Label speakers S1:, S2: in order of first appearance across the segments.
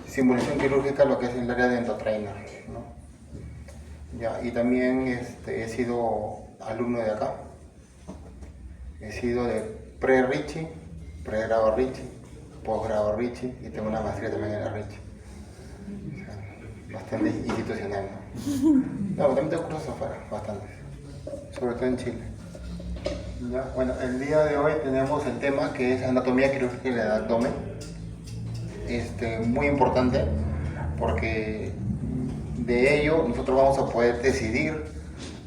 S1: simulación quirúrgica lo que es el área de endotrainer, ¿no? Ya, y también he sido alumno de acá. He sido de pre-Ricci, pregrado Ricci, posgrado Ricci y tengo una maestría también en la Ricci. O sea, bastante institucional, ¿no? No, también tengo cursos afuera, bastantes. Sobre todo en Chile. Ya, bueno, el día de hoy tenemos el tema que es anatomía quirúrgica del abdomen. Muy importante porque de ello nosotros vamos a poder decidir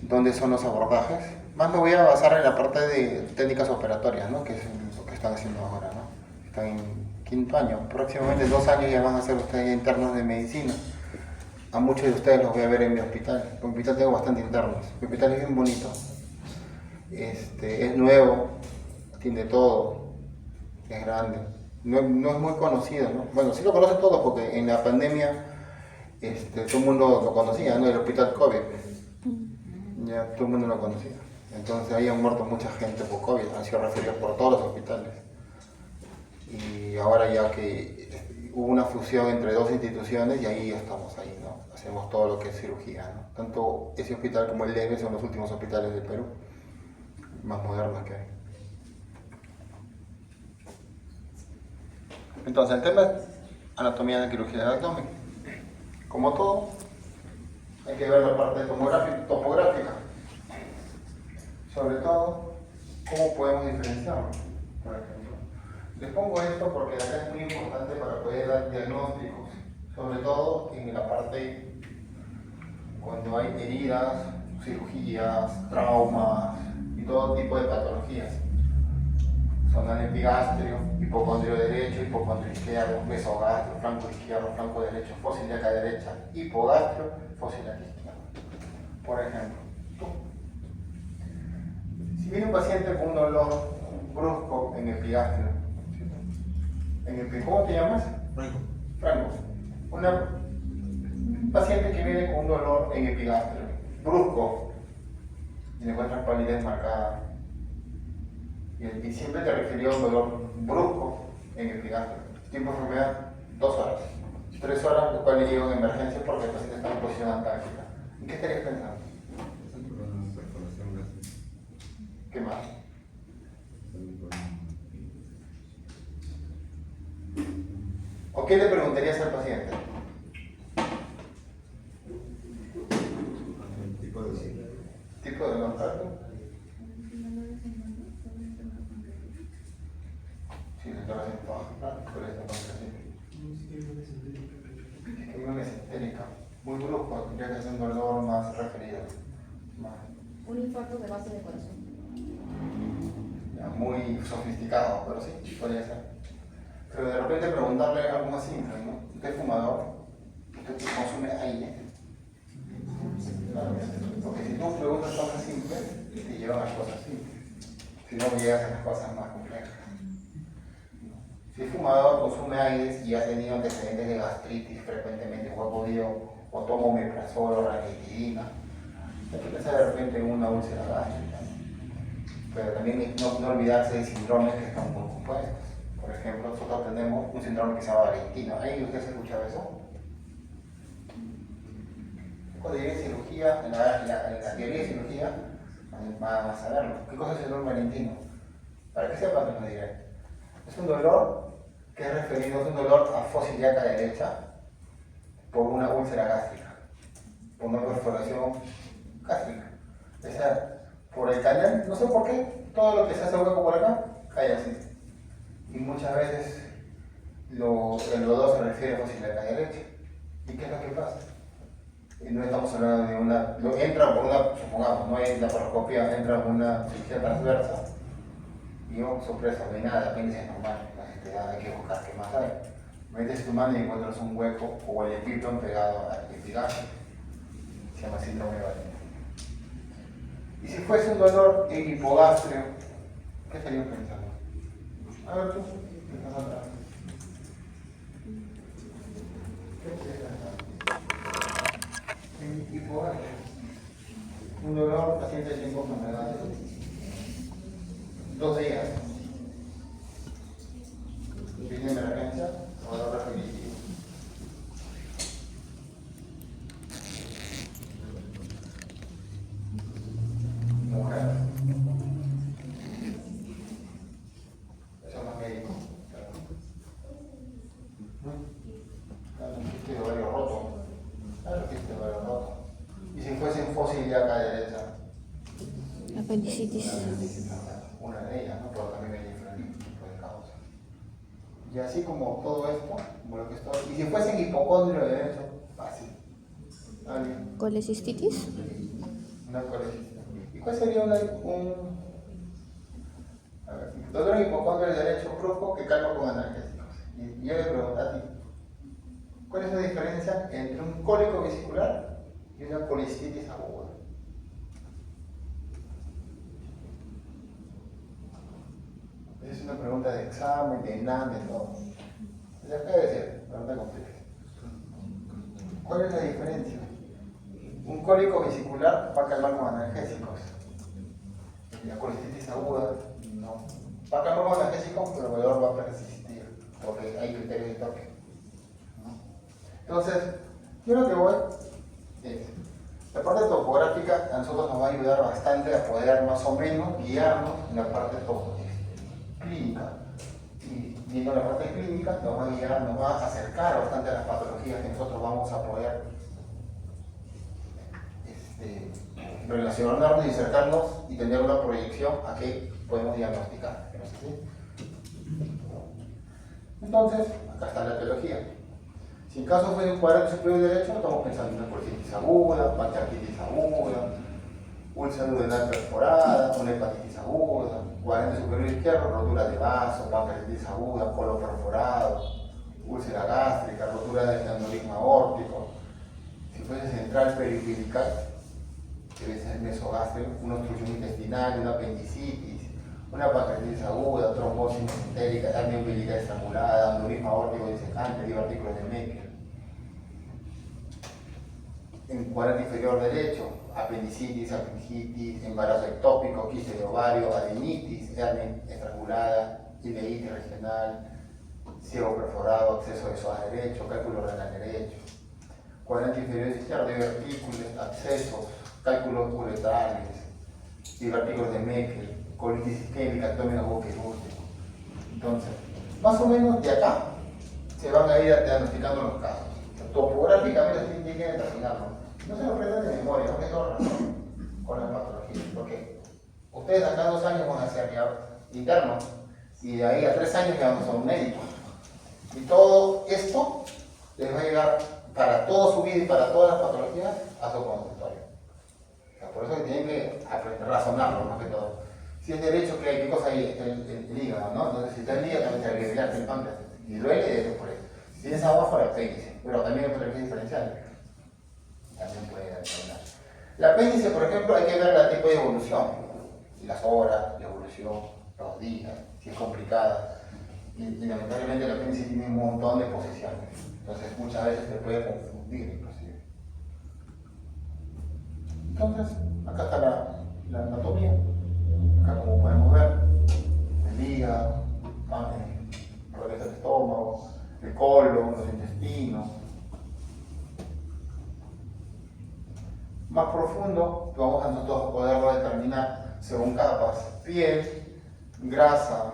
S1: dónde son los abordajes. Más me voy a basar en la parte de técnicas operatorias, ¿no? Que es lo que están haciendo ahora, ¿no? Están en quinto año, próximamente 2 años ya van a ser ustedes internos de medicina. A muchos de ustedes los voy a ver en mi hospital. En mi hospital tengo bastante internos. Mi hospital es bien bonito. Es nuevo, tiene todo, es grande. No, no es muy conocido, ¿no? Bueno, sí lo conocen todos porque en la pandemia todo el mundo lo conocía, ¿no? El hospital COVID. Ya todo el mundo lo conocía. Entonces ahí han muerto mucha gente por COVID, han sido referidos por todos los hospitales. Y ahora ya que hubo una fusión entre 2 instituciones y ahí estamos ahí, ¿no? Hacemos todo lo que es cirugía, ¿no? Tanto ese hospital como el LEVE son los últimos hospitales del Perú, más modernos que hay. Entonces el tema es anatomía de quirugía del abdomen. Como todo, hay que ver la parte topográfica. Sobre todo, cómo podemos diferenciarlo, por ejemplo. Les pongo esto porque acá es muy importante para poder dar diagnósticos, sobre todo en la parte cuando hay heridas, cirugías, traumas y todo tipo de patologías. Zonal epigastrio, hipocondrio derecho, hipocondrio izquierdo, mesogastrio, flanco izquierdo, flanco derecho, fosa ilíaca derecha, hipogastrio, fosa ilíaca izquierda. Por ejemplo, si viene un paciente con un dolor brusco en epigastrio, ¿cómo te llamas?
S2: Franco.
S1: Franco. Un paciente que viene con un dolor en epigastrio, brusco, y le encuentras palidez marcada, y siempre te refirió a un dolor brusco en epigastrio. Tiempo de enfermedad, 2 horas. 3 horas, lo cual le llevo en emergencia porque el paciente está en posición antártica. ¿En qué estarías pensando? ¿Qué más? ¿O qué le preguntarías al paciente? ¿Tipo de dolor? Sí, se torre por esta es una mesentérica. Muy brusco, tendría que ser un dolor más referido.
S3: Un infarto de base de corazón.
S1: Ya, muy sofisticado, pero sí, podría ser. Pero de repente preguntarle algo más simple, ¿no? ¿Usted es fumador? ¿Usted consume aire? Claro, porque si tú preguntas cosas simples, te llevan a las cosas simples. Si no, llegas a las cosas más complejas. Si es fumador, consume aires y ha tenido antecedentes de gastritis frecuentemente, o ha podido, o toma omeprazol o ranitidina, hay que pensar de repente en una úlcera gástrica. Pero también no olvidarse de síndromes que están muy compuestos. Por ejemplo, nosotros tenemos un síndrome que se llama Valentino. ¿Ahí usted se ha escuchado eso? Cuando llegue cirugía, en la teoría de cirugía, van a saberlo. ¿Qué cosa es el síndrome Valentino? Para que sepan, les lo diré. Es un dolor que es referido, es un dolor a fosa ilíaca derecha por una úlcera gástrica, por una perforación gástrica. O sea, por el canal, no sé por qué, todo lo que se hace hueco por acá, cae así. Y muchas veces el dolor se refiere a fosa ilíaca derecha. ¿Y qué es lo que pasa? Y no estamos hablando de entra por una, supongamos, no hay laparoscopía, entra por una cirugía transversa, y sorpresa, no hay nada, apéndice normal, hay que buscar qué más hay. Metes tu mano y encuentras un hueco o el epípton pegado al epigastrio. Se llama síndrome de Valentino. Y si fuese un dolor en hipogastrio, ¿qué estarías pensando? A ver tú, ¿qué estás atrás? ¿Qué estarías pensando? En hipogastrio. Un dolor, paciente sin enfermedades. 2 días. Viene de emergencia, dolor repetitivo. Claro, un quiste de ovario roto. Claro, quiste de ovario roto. Y si fuese un fósil de acá derecha.
S3: Apendicitis.
S1: Una de ellas, ¿no? Pero también hay diferentes tipos de causas. Y así como todo esto, como lo que estoy. Y si fuese en hipocondrio derecho, fácil. ¿Alguien?
S3: Colecistitis.
S1: Una colecistitis. ¿Y cuál sería un a ver, dolor en hipocondrio derecho brusco que calma con analgésicos? Y yo le pregunto a ti, ¿cuál es la diferencia entre un cólico vesicular y una colicitis aguda? Esa es una pregunta de examen, de INAM, de todo. Se puede decir, pregunta compleja. ¿Cuál es la diferencia? Un cólico vesicular va a calmar con analgésicos. La colicitis aguda no. Va a calmar con analgésicos, pero el dolor va a persistir, porque hay criterios de toque. ¿No? Entonces, yo lo que voy es, la parte topográfica a nosotros nos va a ayudar bastante a poder más o menos guiarnos en la parte clínica. Y viendo la parte clínica nos va a guiar, nos va a acercar bastante a las patologías que nosotros vamos a poder relacionarnos y acercarnos y tener una proyección a qué podemos diagnosticar. ¿Sí? Entonces, acá está la etiología. Si en caso fue de un cuadrante superior derecho, estamos pensando en una colicitis aguda, pancreatitis aguda, úlcera duodenal perforada, una hepatitis aguda, cuadrante superior izquierdo, rotura de vaso, pancreatitis aguda, colon perforado, úlcera gástrica, rotura del aneurisma aórtico. Si fuese central periférica, que debe ser mesogástrico, una obstrucción intestinal, una apendicitis, una pancreatitis aguda, trombosis mesentérica, hernia umbilical estrangulada, aneurisma aórtico disecante, divertículos de Meckel. En cuadrante inferior derecho, apendicitis, embarazo ectópico, quiste de ovario, adenitis, hernia estrangulada, ileitis regional, ciego perforado, acceso de psoas derecho, cálculo renal derecho. Cuadrante inferior izquierdo, divertículos, accesos, cálculos uretrales, divertículos de Meckel, colitis isquémica, abdomen boquirúrgico. Entonces, más o menos de acá se van a ir diagnosticando los casos. Topográficamente se tienen que determinarlo. No se lo aprendan de memoria, no tengo razón con la patología, porque ustedes acá 2 años van a ser ya internos y de ahí a 3 años ya van a ser un médico. Y todo esto les va a llegar para toda su vida y para todas las patologías a su consultorio. O sea, por eso que tienen que aprender a razonarlo más que todo. Si es derecho, ¿qué cosa hay? El hígado, ¿no? Entonces, si está el hígado, también se debe el páncreas. Y duele, eso por eso. Si tienes abajo, el apéndice. Pero también hay patologías diferenciales. También puede determinar. El apéndice, por ejemplo, hay que ver el tipo de evolución. Las horas, la evolución, los días, si es complicada. Y lamentablemente el apéndice tiene un montón de posiciones. Entonces, muchas veces se puede confundir, inclusive. Entonces, acá está la anatomía. Acá, como podemos ver, el hígado, el estómago, el colon, los intestinos. Más profundo, vamos a nosotros poderlo determinar según capas: piel, grasa,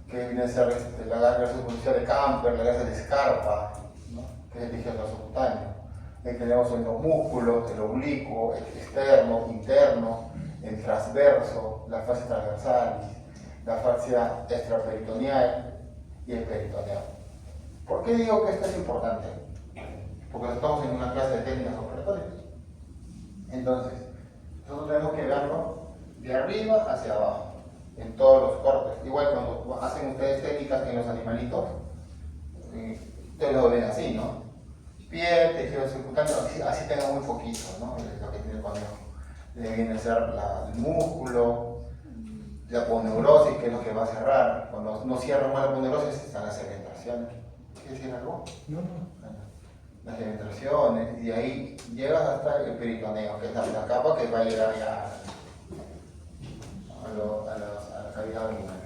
S1: que viene a ser la grasa superficial de Camper, la grasa de Scarpa, ¿no? Que es el tejido subcutáneo. Tenemos en los músculos, el oblicuo, el externo, interno, el transverso, la fascia transversalis, la fascia extraperitoneal y el peritoneal. ¿Por qué digo que esto es importante? Porque estamos en una clase de técnicas operatorias. Entonces, nosotros tenemos que verlo de arriba hacia abajo, en todos los cortes. Igual cuando hacen ustedes técnicas en los animalitos, ustedes lo ven así, ¿no? Piel, tejido subcutáneo, así tenga muy poquito, ¿no? Es lo que tiene el conejo. Le viene a ser el músculo, la aponeurosis, que es lo que va a cerrar. Cuando no cierra mal la aponeurosis, están las segmentaciones. ¿Quieres decir algo?
S2: No.
S1: Las segmentaciones, y de ahí llegas hasta el peritoneo, que es la capa que va a llegar ya a la cavidad abdominal.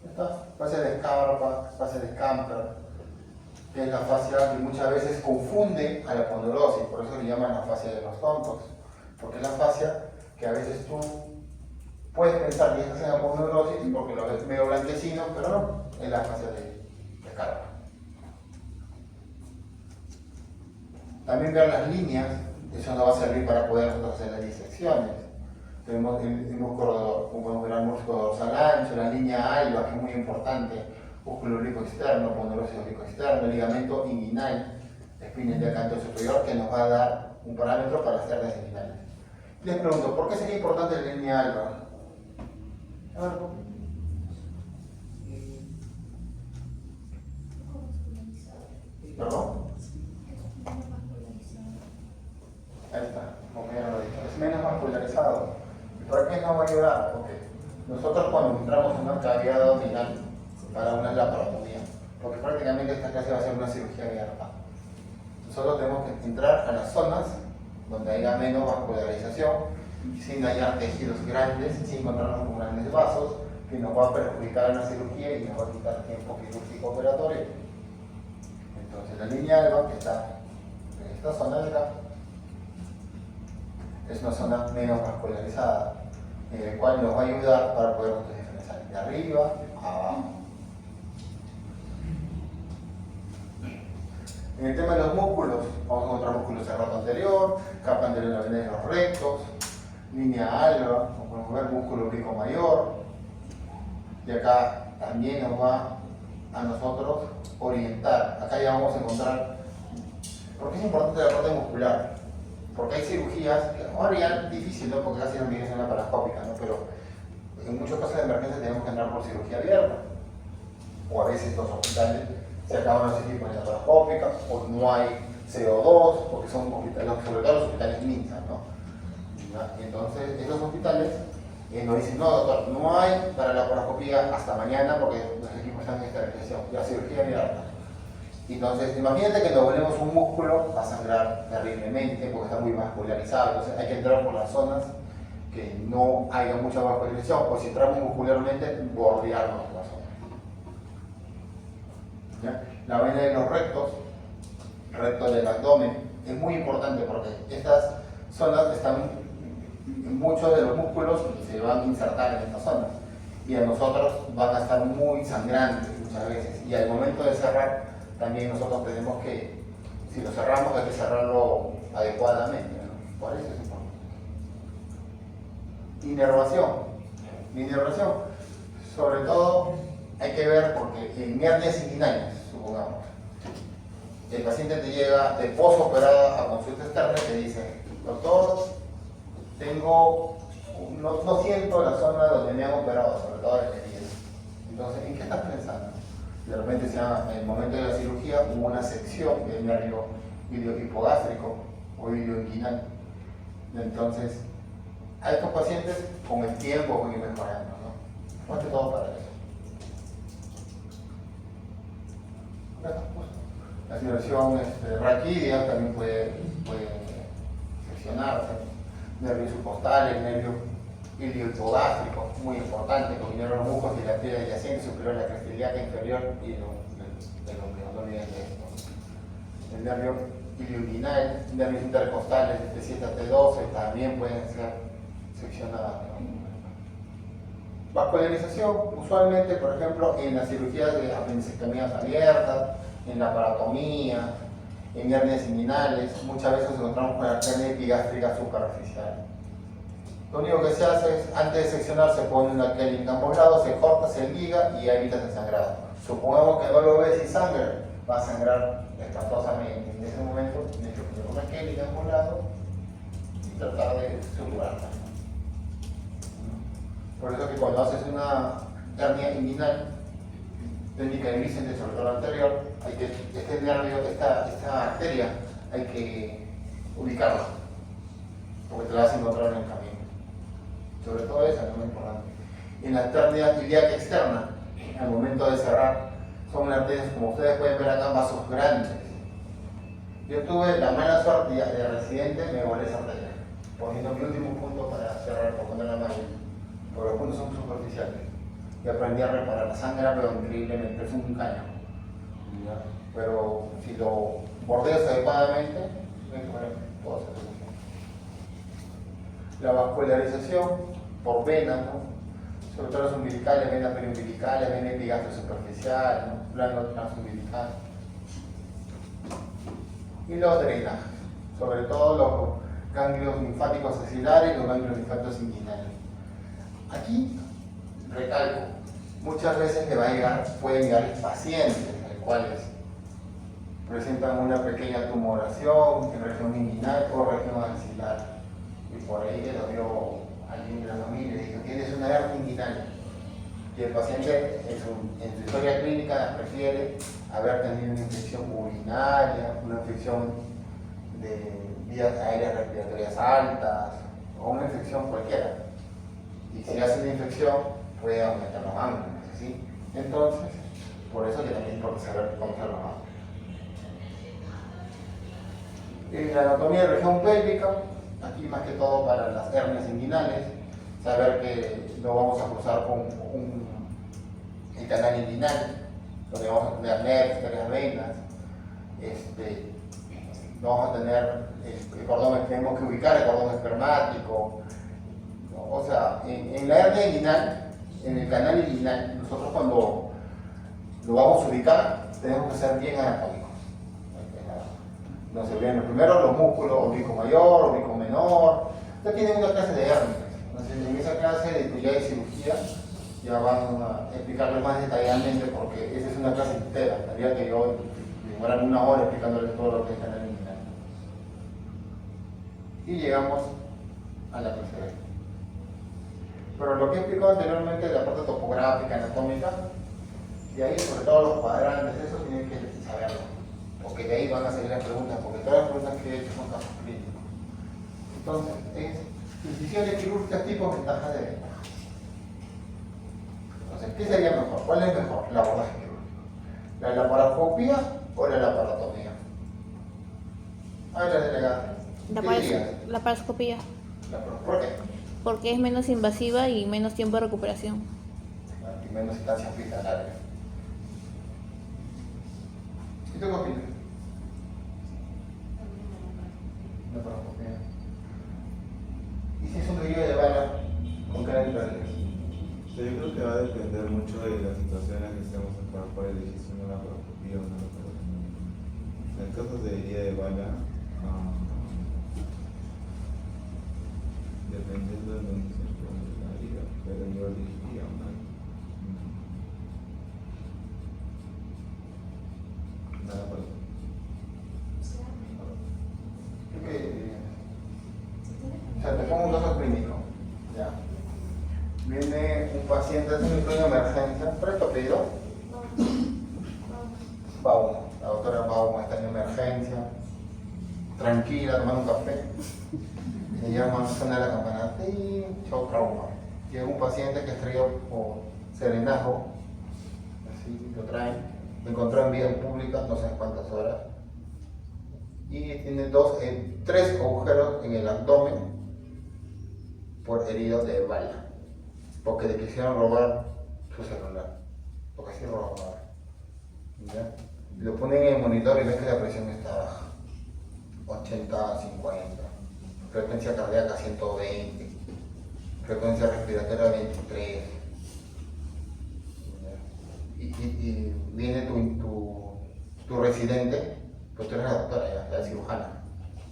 S1: Esta fase de Scarpa, fase de Camper, que es la fascia que muchas veces confunde a la aponeurosis, por eso le llaman la fascia de los tontos, porque es la fascia que a veces tú puedes pensar que estás en aponeurosis porque lo ves medio blanquecino, pero no, es la fascia de Scarpa. También ver las líneas, eso nos va a servir para poder nosotros hacer las disecciones. Tenemos el músculo, como podemos ver, el músculo dorsal ancho, la línea alba, que es muy importante, músculo oblicuo externo, ponderoso oblicuo externo, ligamento inguinal, espina del canto superior, que nos va a dar un parámetro para hacer las inguinales. Les pregunto, ¿por qué sería importante la línea alba? A ver, ¿perdón? Ahí está, como ya lo he dicho, es menos vascularizado. ¿Y por qué nos va a ayudar? Porque nosotros cuando entramos en una cavidad abdominal para una laparotomía, porque prácticamente esta clase va a ser una cirugía abierta, nosotros tenemos que entrar a las zonas donde haya menos vascularización, sin dañar tejidos grandes, sin encontrarnos con grandes vasos, que nos va a perjudicar en la cirugía y nos va a quitar tiempo quirúrgico operatorio. Entonces la línea alba, que está en esta zona de acá, es una zona menos vascularizada, en la cual nos va a ayudar para poder diferenciar de arriba a abajo. En el tema de los músculos, vamos a encontrar músculos cerrado anterior, capa anterior de la vena de los rectos, línea alba, como podemos ver, músculo oblicuo mayor, y acá también nos va a nosotros orientar. Acá ya vamos a encontrar, porque es importante la parte muscular, porque hay cirugías que ahora ya es difícil, ¿no? Porque casi no viene una laparoscópica, ¿no? Pero en muchos casos de emergencia tenemos que entrar por cirugía abierta, o a veces los hospitales se acaban los equipos de laparoscópica, o no hay CO2, porque son hospitales, sobre todo los hospitales MINSA, ¿no? Y entonces esos hospitales nos dicen, no doctor, no hay para la laparoscopía hasta mañana porque los equipos están en esterilización, la cirugía abierta. Entonces, imagínate que nos volvemos un músculo, va a sangrar terriblemente porque está muy vascularizado, entonces hay que entrar por las zonas que no haya mucha vascularización, o si entramos muscularmente, bordearnos la zona. ¿Ya? La vena de los rectos, recto del abdomen, es muy importante porque estas zonas están, muchos de los músculos se van a insertar en esta zona y a nosotros van a estar muy sangrantes muchas veces, y al momento de cerrar también nosotros tenemos que, si lo cerramos, hay que cerrarlo adecuadamente, ¿no? Por eso es importante. Inervación, sobre todo hay que ver porque en hernias inguinales, supongamos, el paciente te llega de postoperada a consulta externa y te dice, doctor, no siento la zona donde me han operado, sobre todo la herida. Entonces, ¿en qué estás pensando? De repente, en el momento de la cirugía, hubo una sección del nervio iliohipogástrico o ilioinguinal. Entonces, a estos pacientes, con el tiempo, van a ir mejorando, ¿no? Más que todo para eso. La cirugía raquídea también puede seccionarse. Nervios subcostales, nervio iliohipogástrico, muy importante, porque tiene los muslos de la piel adyacente superior, la cresta ilíaca inferior y el ombligo, no olviden de esto. El nervio ilioinguinal, nervios intercostales de T7 a T12 también pueden ser seccionados. Vascularización, usualmente, por ejemplo, en las cirugías de apendicectomías abiertas, en la paratomía, en hernias inguinales, muchas veces nos encontramos con la hernia epigástrica superficial. Lo único que se hace es, antes de seccionar, se pone un alquil en ambos lados, se corta, se liga y evitas el sangrado. Supongamos que no lo ves y sangra, va a sangrar espantosamente. En ese momento, tienes que poner un alquil en ambos lados y tratar de suturarla. Por eso que cuando haces una hernia inguinal, técnica de Vicente, sobre todo la anterior, hay que, este nervio, esta arteria, hay que ubicarla, porque te la vas a encontrar en el camino. Sobre todo esa es muy importante. En la arteria ilíaca externa, al momento de cerrar, son arterias, como ustedes pueden ver acá, vasos grandes. Yo tuve la mala suerte de residente, me volé esa arteria, poniendo mi último punto para cerrar, por poner la mano, porque los puntos son superficiales. Y aprendí a reparar la sangre, pero increíblemente, es un caño. Pero si lo bordeas adecuadamente, puedo hacer eso. La vascularización por venas, ¿no? Sobre todo las umbilicales, venas periumbilicales, vena epigastro superficial, ¿no? Plano transumbilical. Y los drenajes. sobre todo los ganglios linfáticos axilares y los ganglios linfáticos inguinales. Aquí, recalco, muchas veces pueden llegar pacientes, los cuales presentan una pequeña tumoración en región inguinal o región axilar. Y por ahí le dio alguien de la familia y dijo, tienes una hernia inguinal. Y el paciente en su historia clínica prefiere haber tenido una infección urinaria, una infección de vías aéreas respiratorias altas o una infección cualquiera. Y si hace una infección puede aumentar los ganglios, ¿sí? Entonces, por eso que también hay que saber conocer los ganglios. En la anatomía de la región pélvica, aquí más que todo para las hernias inguinales, saber que lo vamos a cruzar con el canal inguinal, donde vamos a tener nervios, varias venas, vamos a tener el cordón, tenemos que ubicar el cordón espermático. O sea, en la hernia inguinal, en el canal inguinal, nosotros cuando lo vamos a ubicar, tenemos que ser bien anatómicos. No se ven primero los músculos, oblicuo mayor, oblicuo menor. Ya tienen una clase de hernias. Entonces, en esa clase de ya de cirugía, ya van a explicarles más detalladamente, porque esa es una clase entera. Tendría que yo demorar una hora explicándoles todo lo que es el canal inguinal. Y llegamos a la tercera. Pero lo que he explicado anteriormente de la parte topográfica, anatómica, de ahí sobre todo los cuadrantes, eso tienen que saberlo. Porque de ahí van a salir las preguntas, porque todas las preguntas que he hecho son casos clínicos. Entonces, es incisiones quirúrgicas tipo ventajas de ventaja. Entonces, ¿qué sería mejor? ¿Cuál es mejor? El abordaje quirúrgico. ¿La laparoscopía o la laparotomía? A ver, la delegada.
S2: La paroscopía.
S1: ¿Por qué?
S2: Porque es menos invasiva y menos tiempo de recuperación.
S1: Y menos estancia hospitalaria. ¿Y tú qué opinas? Laparoscopía. ¿Y si es un herido de bala con cara de pérdida?
S4: Yo creo que va a depender mucho de la situación en la que estemos para elegir si una laparoscopía o una laparotomía. En casos de herida de bala, dependiendo de dónde se encuentre la herida, pero yo elegiría una laparoscopía.
S1: O sea, te pongo un caso clínico. Ya. Viene un paciente hace un estudio de emergencia, presto pedido. Bauma, la doctora Bauma está en emergencia, tranquila, tomando un café. Le llaman, suena la campana, shock trauma. Llega un paciente que estrelló por serenazgo, así lo traen, lo encontró en vía pública, no sé cuántas horas. Y tiene tres agujeros en el abdomen por heridos de bala, porque le quisieron robar su celular, porque así lo robaron. ¿Ya? Lo ponen en el monitor y ven que la presión está baja, 80-50, frecuencia cardíaca 120, frecuencia respiratoria 23. ¿Ya? Y viene tu residente. Pues tú eres la doctora, ya, la cirujana.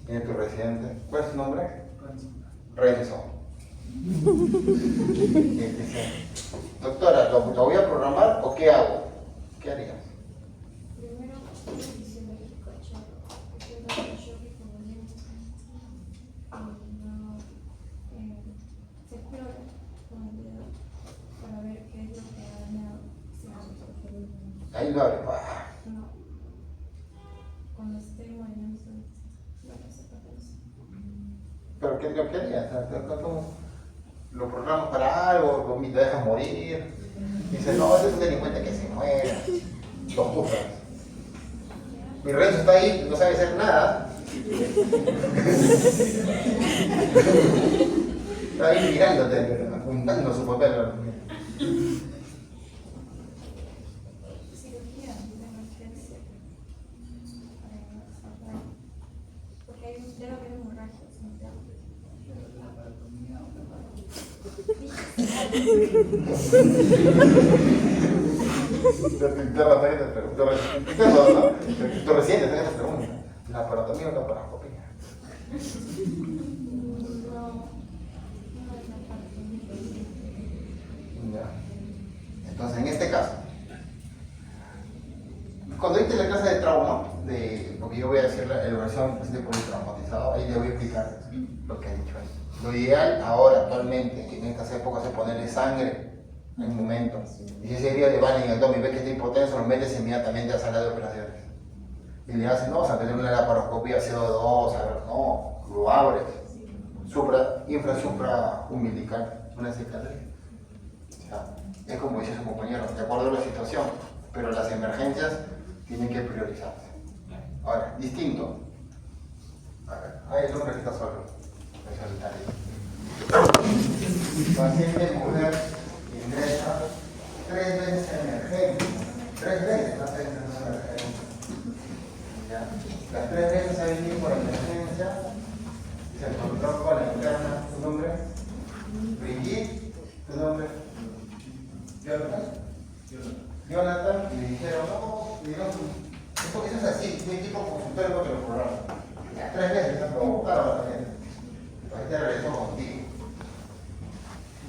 S1: Tiene tu residente. ¿Cuál es su nombre? Renzo. Y dice, doctora, ¿lo voy a programar o qué hago? ¿Qué harías?
S3: Primero, revisión del cachorro, porque el cachorro es conveniente. Se explora con el dedo para ver qué es lo que ha dañado.
S1: Ahí lo abre.
S3: No. Cuando esté en movimiento, no se trata de eso.
S1: ¿Pero qué harías? ¿Cómo lo programas para algo? ¿Lo dejas morir? Dice, no, ese es un delincuente que se muera. Lo juzgas. Mi Renzo está ahí, no sabe hacer nada. Está ahí mirándote, apuntando su papel.
S3: Cirugía de emergencia. Porque debe haber hemorragias. Tu reciente te hace esta pregunta. ¿Laparotomía o laparoscopía?
S1: Ya. Entonces, en este caso, cuando diste la clase de trauma, porque yo voy a decir la evaluación de politraumatizado, ahí le voy a explicar lo que ha dicho ahí. Lo ideal ahora, actualmente, en estas épocas, es ponerle sangre en el momento. Y si ese día le van en el abdomen y ves que está hipotenso, lo metes inmediatamente a la sala de operaciones. Y le hacen, no, o sea, tener una laparoscopia CO2, a ver, no, lo abres. Supra umbilical, una cicatriz. O sea, es como dice su compañero, de acuerdo a la situación, pero las emergencias tienen que priorizarse. Ahora, distinto. A ver, ahí el hombre que está solo. Paciente mujer ingresa 3 veces en emergencia. 3 veces las veces en emergencia. ¿Ya? Las 3 veces ha venido por emergencia. Se encontró con la interna. ¿Tu nombre? Brigitte. ¿Tu nombre? Jonathan. Y le dijeron, no, eso es así, un equipo consultorio porque lo programa. 3 veces han provocado a la paciente. Entonces te regresó contigo.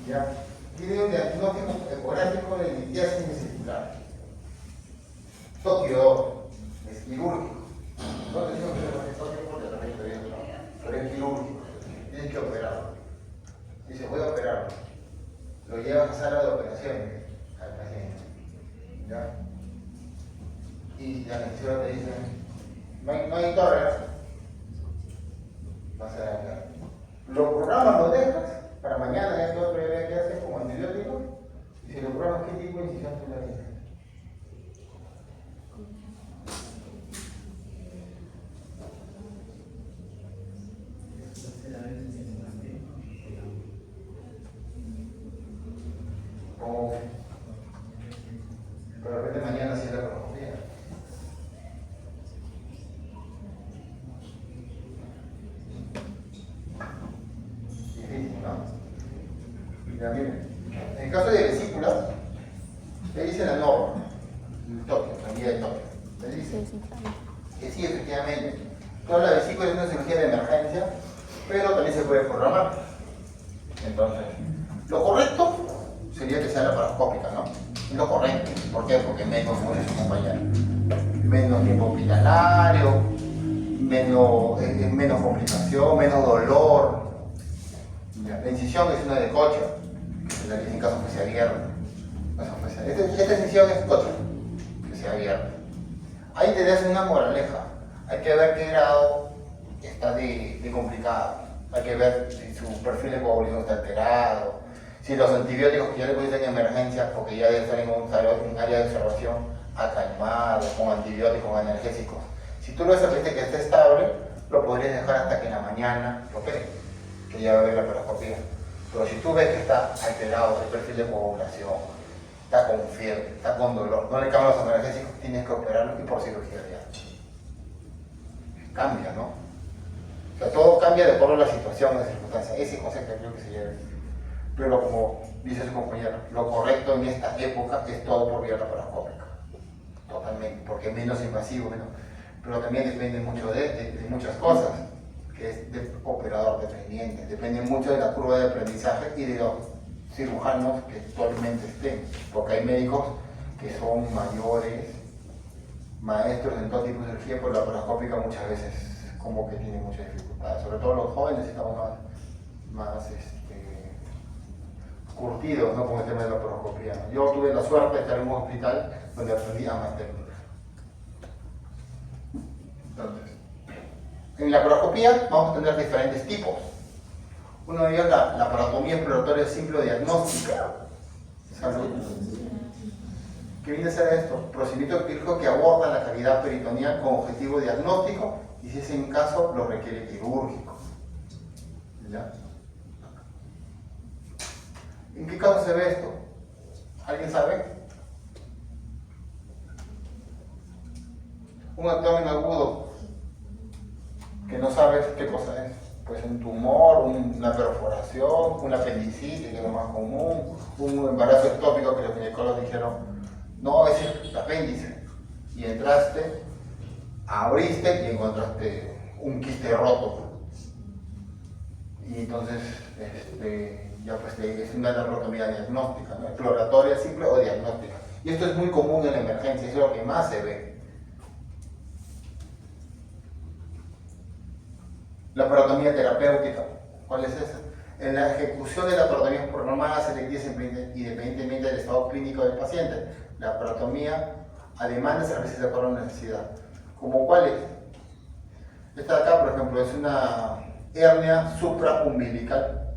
S1: ¿Ya? Tiene un diagnóstico ecográfico de litiasis vesicular. Tokio es quirúrgico. No te digo que es Tokio porque también te digo, pero es quirúrgico. Tienes que operarlo. Dice, voy a operarlo. Lo llevas a sala de operaciones al paciente. ¿Ya? Y la anestesióloga te dice, no hay torre. Vas a dañar. Lo programas, lo dejas, para mañana ya todo otro día que haces como antibiótico, y si lo programas, ¿qué tipo de incisión tú le haces? O, pero de repente mañana sí es la laparoscopia. Difícil, ¿no? Ya miren, en el caso de vesículas, le dice la norma, el Tokio, la guía de Tokio, le dice que sí, efectivamente, toda la vesícula es una cirugía de emergencia, pero también se puede programar. Entonces, lo correcto sería que sea laparoscópica, ¿no? Es lo correcto. ¿Por qué? Porque menos, como dice su compañero, menos tiempo hospitalario, menos complicación, menos dolor. Ya. La incisión es una de coche, que se la dice en caso que sea abierta. Esta incisión es coche, que sea abierta. Ahí te das una moraleja. Hay que ver qué grado está de complicado. Hay que ver si su perfil de coagulación está alterado, si los antibióticos que ya le pusiste en emergencia, porque ya debe estar en un área de observación, ha calmado, con antibióticos, con analgésicos. Si tú lo ves que está estable, lo podrías dejar hasta que en la mañana lo opere, que ya va a ver la laparoscopia. Pero si tú ves que está alterado el perfil de coagulación, está con fiebre, está con dolor, no le cambian los analgésicos, tienes que operarlo y por cirugía ya. Cambia, ¿no? O sea, todo cambia de acuerdo a la situación, la circunstancia. Ese concepto creo que se lleve. Pero como dice su compañero, lo correcto en esta época es todo por vía laparoscópica. Totalmente, porque es menos invasivo, menos. Pero también depende mucho de muchas cosas, que es de operador dependiente. Depende mucho de la curva de aprendizaje y de los cirujanos que actualmente estén. Porque hay médicos que son mayores, maestros en todo tipo de cirugía, pero la laparoscópica muchas veces como que tiene muchas dificultades. Sobre todo los jóvenes estamos más curtidos, ¿no?, con el tema de la laparoscopia. Yo tuve la suerte de estar en un hospital donde aprendí ambas técnicas. Entonces, en la laparoscopia vamos a tener diferentes tipos. Uno de ellos es la laparotomía exploratoria simple diagnóstica. Salud. ¿Qué viene a ser esto? Procedimiento quirúrgico que aborda la cavidad peritoneal con objetivo diagnóstico y si es en caso lo requiere quirúrgico. ¿Ya? ¿En qué caso se ve esto? ¿Alguien sabe? Un abdomen agudo que no sabes qué cosa es. Pues un tumor, una perforación, una apendicitis, que es lo más común, un embarazo ectópico que los ginecólogos dijeron, no, es el apéndice. Y entraste, abriste y encontraste un quiste roto. y entonces ya pues es una laparotomía diagnóstica, ¿no? Exploratoria simple o diagnóstica. Y esto es muy común en la emergencia, eso es lo que más se ve. Laparotomía terapéutica, ¿cuál es esa? En la ejecución de laparotomías programadas, selectivas independientemente del estado clínico del paciente. La laparotomía a demanda se realiza de acuerdo a la necesidad. ¿Como cuáles? Esta de acá, por ejemplo, es una hernia supraumbilical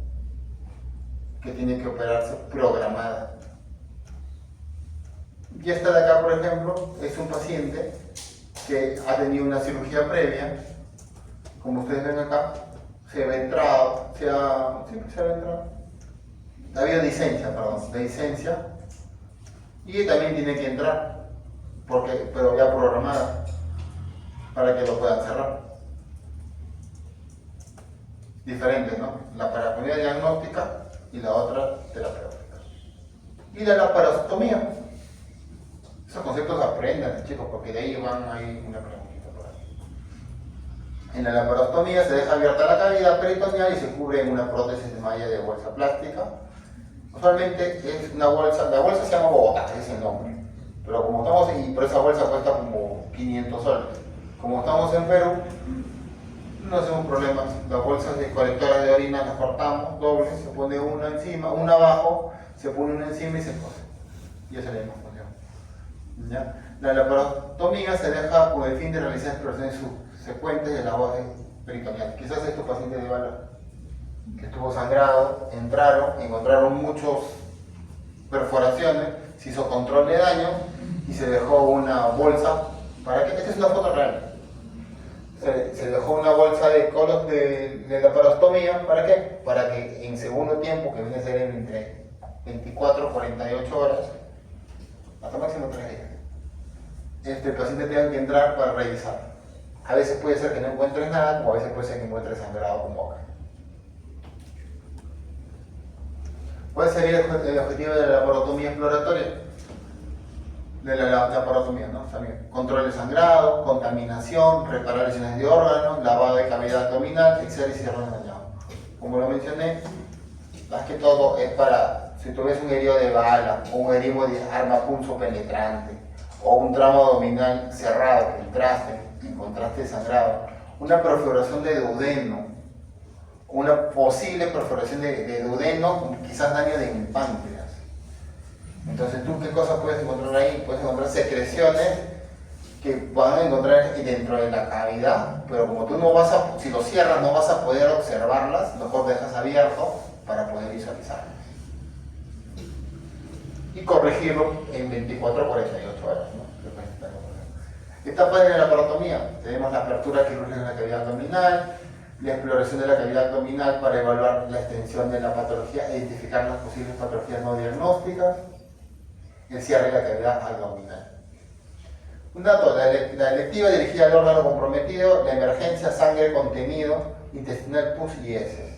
S1: que tiene que operarse programada. Y esta de acá, por ejemplo, es un paciente que ha tenido una cirugía previa, como ustedes ven acá, se ha entrado, ha habido disencia, y también tiene que entrar, pero ya programada, para que lo puedan cerrar. Diferentes, ¿no? La laparotomía diagnóstica y la otra terapéutica. Y la laparostomía. Esos conceptos aprendan, chicos, porque de ahí van ahí una preguntita por ahí. En la laparostomía se deja abierta la cavidad peritoneal y se cubre en una prótesis de malla de bolsa plástica. Usualmente es una bolsa, la bolsa se llama Bogotá, ese es el nombre. Pero como estamos, pero esa bolsa cuesta como 500 soles. Como estamos en Perú, no hacemos problemas. Las bolsas de colectoras de orina las cortamos dobles, se pone una encima, una abajo, se pone una encima y se cose. Y esa es la misma función. ¿Ya? La laparotomía se deja con el fin de realizar exploraciones subsecuentes de la base peritoneal. Quizás estos pacientes de bala que estuvo sangrado, encontraron muchas perforaciones, se hizo control de daño y se dejó una bolsa. ¿Para qué? Esta es una foto real. Se dejó una bolsa de laparostomía. ¿Para qué? Para que en segundo tiempo, que viene a ser entre 24 y 48 horas, hasta máximo 3 días, el paciente tenga que entrar para revisar. A veces puede ser que no encuentres nada, como a veces puede ser que encuentres sangrado como acá. ¿Cuál sería el objetivo de la laparotomía exploratoria? De la laparotomía, ¿no? También control de sangrado, contaminación, reparar lesiones de órganos, lavado de cavidad abdominal, exceso y órganos dañados. Como lo mencioné, más que todo es para, si tú ves un herido de bala, o un herido de arma punzo penetrante, o un tramo abdominal cerrado que encontraste sangrado, una perforación de duodeno, una posible perforación de duodeno, quizás daño de páncreas. Entonces, ¿tú qué cosas puedes encontrar ahí? Puedes encontrar secreciones que van a encontrar dentro de la cavidad, pero como tú si lo cierras no vas a poder observarlas, mejor dejas abierto para poder visualizarlas. Y corregirlo en 24 o 48 horas, ¿no? Etapas de la laparotomía. Tenemos la apertura quirúrgica de la cavidad abdominal, la exploración de la cavidad abdominal para evaluar la extensión de la patología e identificar las posibles patologías no diagnósticas, el cierre de la cavidad abdominal. Un dato, la electiva dirigida al órgano comprometido, la emergencia, sangre, contenido, intestinal, pus y heces.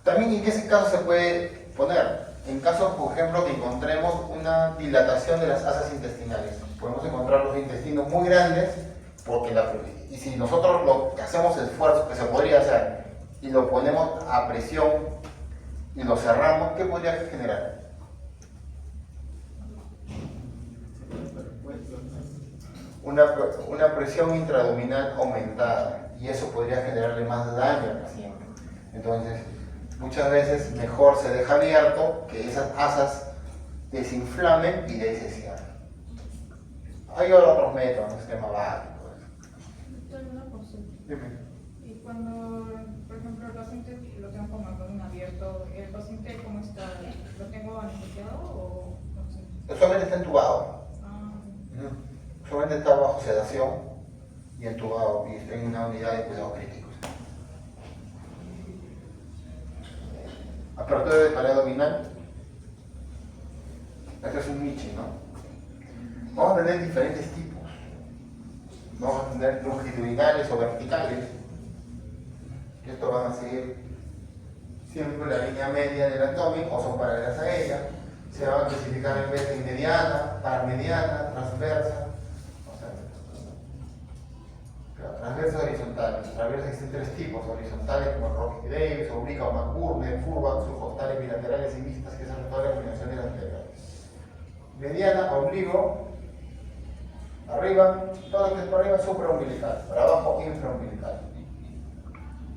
S1: También, ¿en qué caso se puede poner? En casos, por ejemplo, que encontremos una dilatación de las asas intestinales. Podemos encontrar los intestinos muy grandes, y si nosotros hacemos el esfuerzo que se podría hacer y lo ponemos a presión y lo cerramos, ¿qué podría generar? Una presión intraabdominal aumentada, y eso podría generarle más daño al paciente. Entonces, muchas veces mejor se deja abierto que esas asas desinflamen y de ahí se cierran. Hay otros métodos, el sistema básico.
S3: Doctor, una consulta.
S1: Dime.
S3: Y cuando, por ejemplo, el paciente lo tengo como abdomen abierto, ¿el paciente cómo está? ¿Lo tengo anestesiado o no sé?
S1: Usualmente está entubado. Usualmente está bajo sedación y entubado y está en una unidad de cuidados críticos. Apertura de pared abdominal. Este es un Michi, ¿no? Vamos a tener diferentes tipos. Vamos a tener longitudinales o verticales. Y estos van a seguir siempre la línea media del abdomen o son paralelas a ella. Se van a clasificar en vez de mediana, parmediana, transversa. transversos horizontales. Transversos existen tres tipos: horizontales como Rocky Davis, oblica o McBurne, curvas, subcostales, bilaterales y mixtas, que son todas las combinaciones anteriores. Mediana, ombligo, arriba, todo lo que es por arriba supraumbilical, para abajo infraumbilical.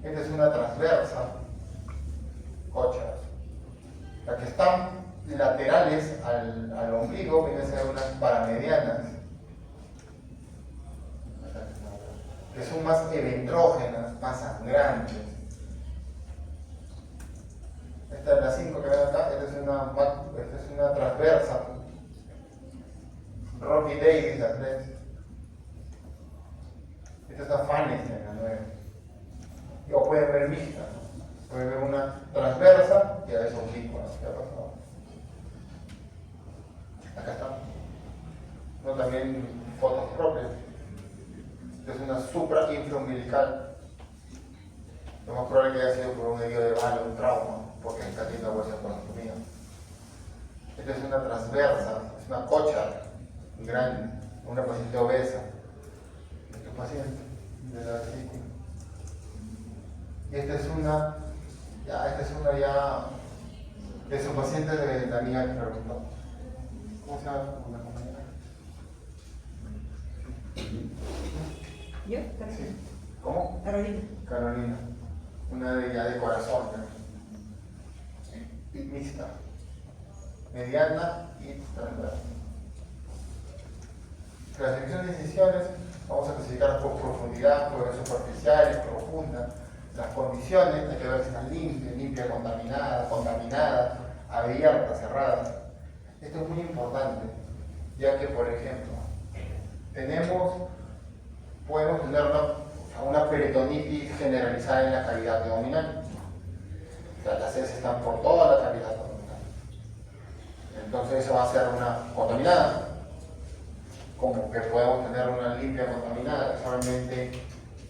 S1: Esta es una transversa, cochas. Las que están laterales al ombligo vienen a ser unas paramedianas, que son más eventrógenas, más sangrantes. Esta es la 5 que ven acá, esta es una transversa, Rocky Davis, la 3. Esta es la Fanestein, la 9. O pueden ver mixta, ¿no? Pueden ver una transversa y a veces oblicua, ¿no? ¿Qué ha pasado? Acá está. No, también fotos propias. Esta es una supra-infraumbilical. Lo más probable que haya sido por un herido de bala, un trauma, porque está haciendo hueso con la comida. Esta es una transversa, es una cocha grande, una paciente obesa. Este paciente de la vesícula. Y esta es una ya de su paciente de la amiga que preguntó. ¿Cómo se llama la compañera?
S5: ¿Yo?
S1: Sí. ¿Cómo?
S5: Carolina.
S1: Carolina. Una de ya de corazón, ¿no? Mixta. Mediana y transversa. Clasificación de incisiones, vamos a clasificar por profundidad, por superficiales, profunda. Las condiciones, hay que ver si están limpia, contaminada, abierta, cerrada. Esto es muy importante, ya que, por ejemplo, podemos tener una peritonitis generalizada en la cavidad abdominal. O sea, las heces están por toda la cavidad abdominal. Entonces, eso va a ser una contaminada. Como que podemos tener una limpia contaminada, que solamente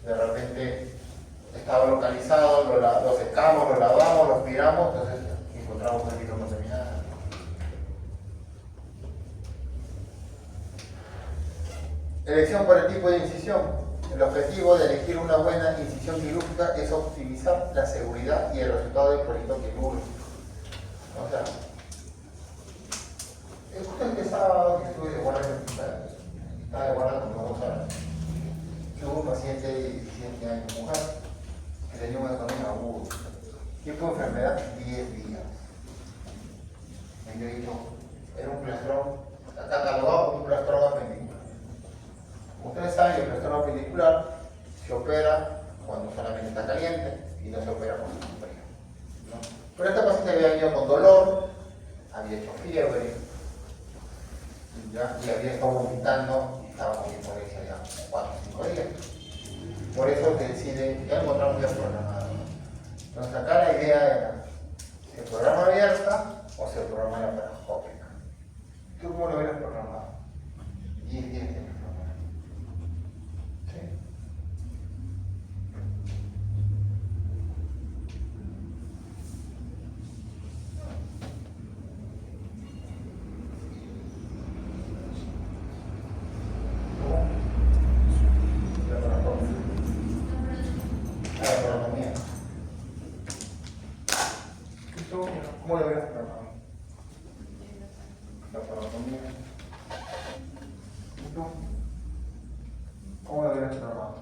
S1: de repente estaba localizado, lo secamos, lo lavamos, lo aspiramos, entonces encontramos una microcontaminada. Elección por el tipo de incisión. El objetivo de elegir una buena incisión quirúrgica es optimizar la seguridad y el resultado del proyecto quirúrgico. O sea, justo este sábado que estuve de guardia en el hospital, estaba de guardia con 2 horas. Tuve un paciente de 17 años, mujer, que tenía una economía aguda. Tiempo de enfermedad, 10 días. Y yo he dicho, era un plastrón, catalogado como un plastrón apendicular. Ustedes saben que el plastrón apendicular se opera cuando solamente está caliente y no se opera cuando está frío, ¿no? Pero este paciente había ido con dolor, había hecho fiebre, ¿ya? Y había estado vomitando y estaba con hipoxia ya 4 o 5 días. Por eso se decide, ya encontramos ya programado, ¿no? Entonces acá la idea era, ¿se programa abierta o se programa laparoscópica? ¿Tú cómo lo hubieras programado? 10 días de programar. ¿Sí? ¿Cómo lo hubieras programado? La parotomía. ¿Y tú? ¿Cómo lo hubieras programado?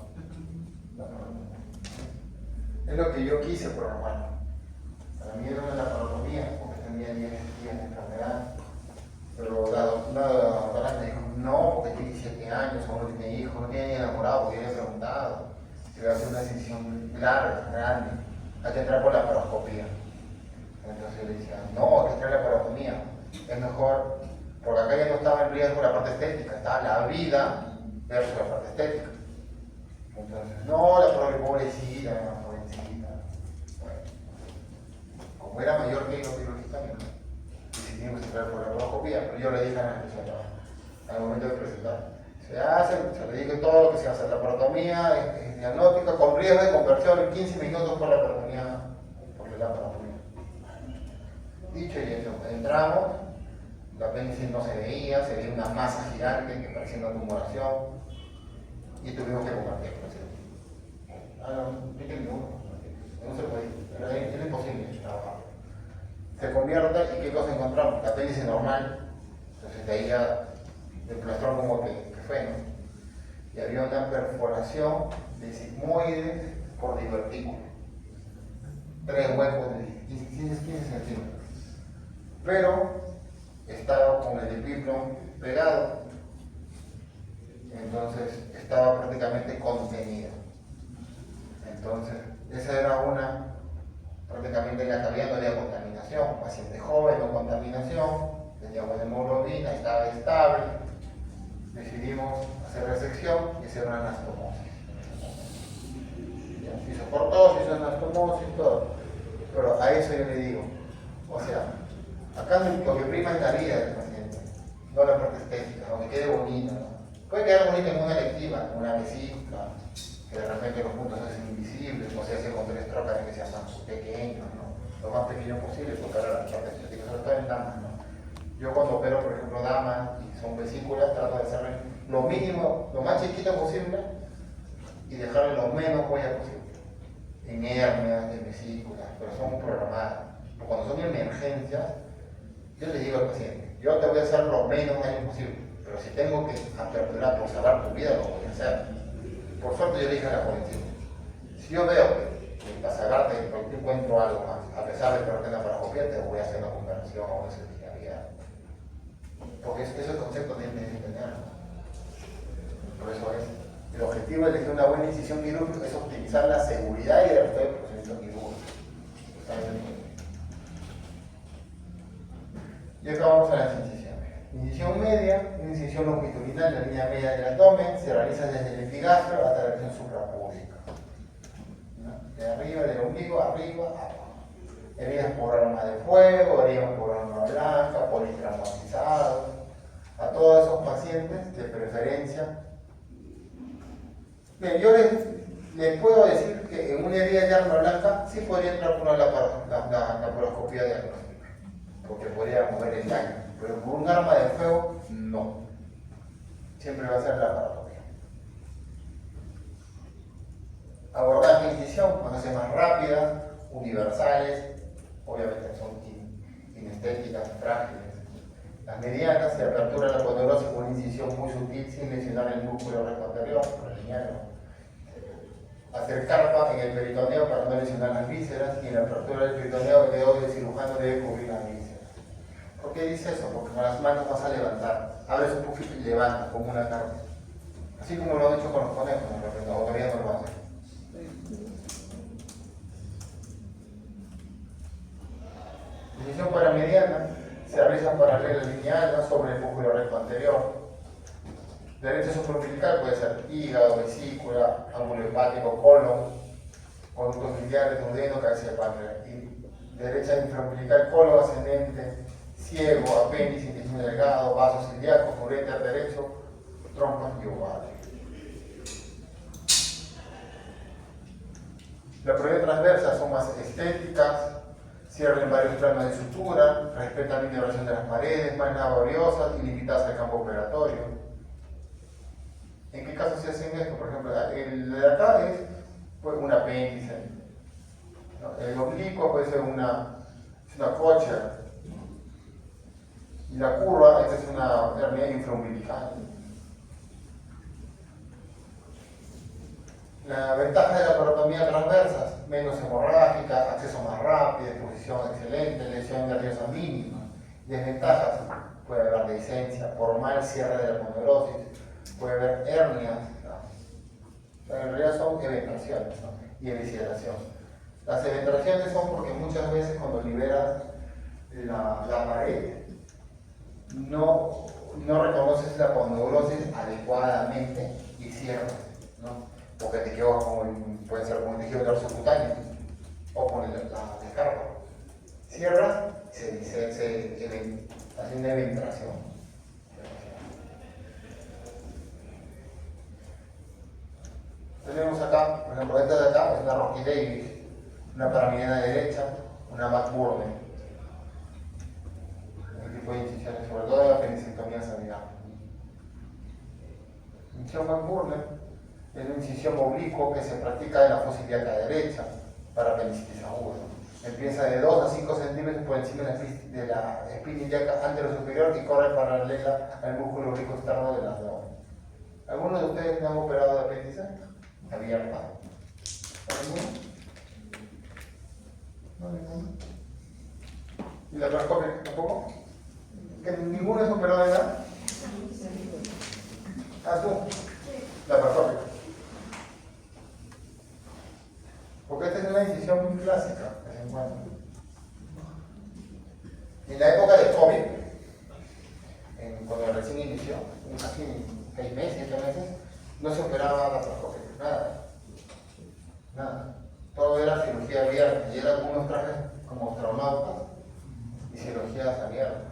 S1: La parotomía. Es lo que yo quise programar. Para mí era una laparotomía, porque tenía 10 días de enfermedad. Pero la doctora me dijo, no, porque tiene 17 años, aún no tiene hijos, no tiene ni enamorado, porque yo le he preguntado. Si voy a hacer una decisión larga, grande, hay que entrar por la laparoscopía. Entonces yo le decía, no, hay que entrar la laparoscopía. Es mejor, porque acá ya no estaba en riesgo la parte estética, estaba la vida versus la parte estética. Entonces, no, la pobrecita, no, pobrecita. Bueno, como era mayor que yo quirúrgicamente, decidimos entrar por la laparoscopía, pero yo le dije a la especialidad, al momento de presentar, se hace, se le dije todo lo que se hace, la laparotomía, es diagnóstica, con riesgo de conversión en 15 minutos por la laparotomía, por la laparotomía. Dicho y hecho, entramos, la apéndice no se veía una masa gigante que parecía una tumoración y tuvimos que compartir. 20 minutos, no se puede, era imposible trabajar. Se convierte y ¿qué cosa encontramos? La apéndice normal, entonces de ahí ya el plastrón como que fue, ¿no? Y había una perforación de sigmoides por divertículo. 3 huecos de 15 centímetros. Pero estaba con el epíplon pegado, entonces estaba prácticamente contenido. Entonces, esa era prácticamente en la cavidad no había contaminación, paciente joven, no contaminación, tenía buena hemoglobina, estaba estable. Decidimos hacer resección y hacer una anastomosis. Se hizo cortosis, hizo anastomosis, todo. Pero a eso yo le digo, o sea, acá lo que prima es la vida del paciente, no la parte estética, aunque quede bonito, ¿no? Puede quedar bonito en una electiva, en una vesícula, que de repente los puntos se hacen invisibles, o se hace con 3 trocas que sean más pequeños, ¿no? Lo más pequeño posible, porque ahora la parte estética, sobre todo en damas, ¿no? Yo cuando opero, por ejemplo, damas y son vesículas, trato de hacerle lo mínimo, lo más chiquito posible y dejarle lo menos huella posible. En hernias, en vesículas, pero son programadas. Cuando son emergencias, yo le digo al paciente, yo te voy a hacer lo menos daño posible, pero si tengo que aperturar por salvar tu vida, lo voy a hacer. Por suerte yo le dije a la jovencita, si yo veo que para salvarte yo encuentro algo más, a pesar de que no tenga para copiar, te voy a hacer una conversión o una certificaría. Porque ese es el concepto de tener. Por eso es. El objetivo de elegir una buena incisión quirúrgica es optimizar la seguridad y el resultado del procedimiento quirúrgico. Y acá vamos a las incisiones. Incisión media, una incisión longitudinal en la línea media del abdomen, se realiza desde el epigastro hasta la región suprapúbica. ¿No? De arriba, del ombligo, arriba, abajo. Heridas por arma de fuego, heridas por arma blanca, politraumatizados. A todos esos pacientes, de preferencia. Bien, yo les puedo decir que en una herida de arma blanca sí podría entrar por la laparoscopía diagnóstica, porque podría mover el daño, pero por un arma de fuego, no. Siempre va a ser la laparoscopia. Abordaje de incisión, cuando se más rápidas, universales, obviamente son inestéticas, frágiles. Las medianas se apertura la poneurosis con una incisión muy sutil sin lesionar el músculo recto anterior, hacer carpa en el peritoneo para no lesionar las vísceras y en la apertura del peritoneo el dedo del cirujano debe cubrir las vísceras. ¿Por qué dice eso? Porque con las manos vas a levantar, abres un poquito y levantas como una carpa. Así como lo han hecho con los conejos, o todavía no lo hacen. Incisión paramediana se realiza paralela lineal sobre el músculo recto anterior. Derecha supraumbilical puede ser hígado, vesícula, ángulo hepático, colon, conductos biliares, duodeno, cabeza de páncreas. Y derecha infraumbilical, colon ascendente, ciego, apéndice, intestino delgado, vasos ilíacos, ureter derecho, trompas y ovario. Las proyecciones transversas son más estéticas, cierran varios planos de sutura, respetan la integración de las paredes, más laboriosas y limitadas al campo operatorio. ¿En qué caso se hacen esto? Por ejemplo, el de acá es pues, un apéndice, ¿no? El oblicuo puede ser una cocha, y la curva, esta es una hernia infraumbilical. La ventaja de la parotomía transversa, menos hemorrágica, acceso más rápido, exposición excelente, lesión nerviosa mínima. Desventajas, puede haber dehiscencia, por mal cierre de la poneurosis, puede haber hernias, ¿no? En realidad son eventraciones, ¿no? Y evisceración. Las eventraciones son porque muchas veces cuando liberas la pared no reconoces la poneurosis adecuadamente y cierras, ¿no? Porque te quedas puede ser con el tejido dorsocutáneo o con la descarga. Cierras, hace una eventración. Tenemos acá, por ejemplo, esta de acá es una Rocky Davis, una paramediana derecha, una McBurden. Este tipo de incisiones, sobre todo en la apendicectomía sanguínea. Incisión McBurden Es una incisión oblicua que se practica en la fosa ilíaca derecha para apendicitis aguda. Empieza de 2 a 5 centímetros por encima de la espina ilíaca anterosuperior y corre paralela al músculo oblicuo externo del abdomen. ¿Algunos de ustedes me han operado de apéndice? Abierta. ¿Ninguno? ¿No, ninguno? ¿Y la laparoscópica tampoco? ¿Que ninguno es operado de nada? Ah, tú. La laparoscópica. Porque esta es una incisión muy clásica, de vez en cuando. En la época de COVID, cuando recién inició, casi 6 meses, 7 meses, no se operaba la laparoscópica, nada. Todo era cirugía abierta, y eran algunos trajes como astronautas y cirugías abiertas.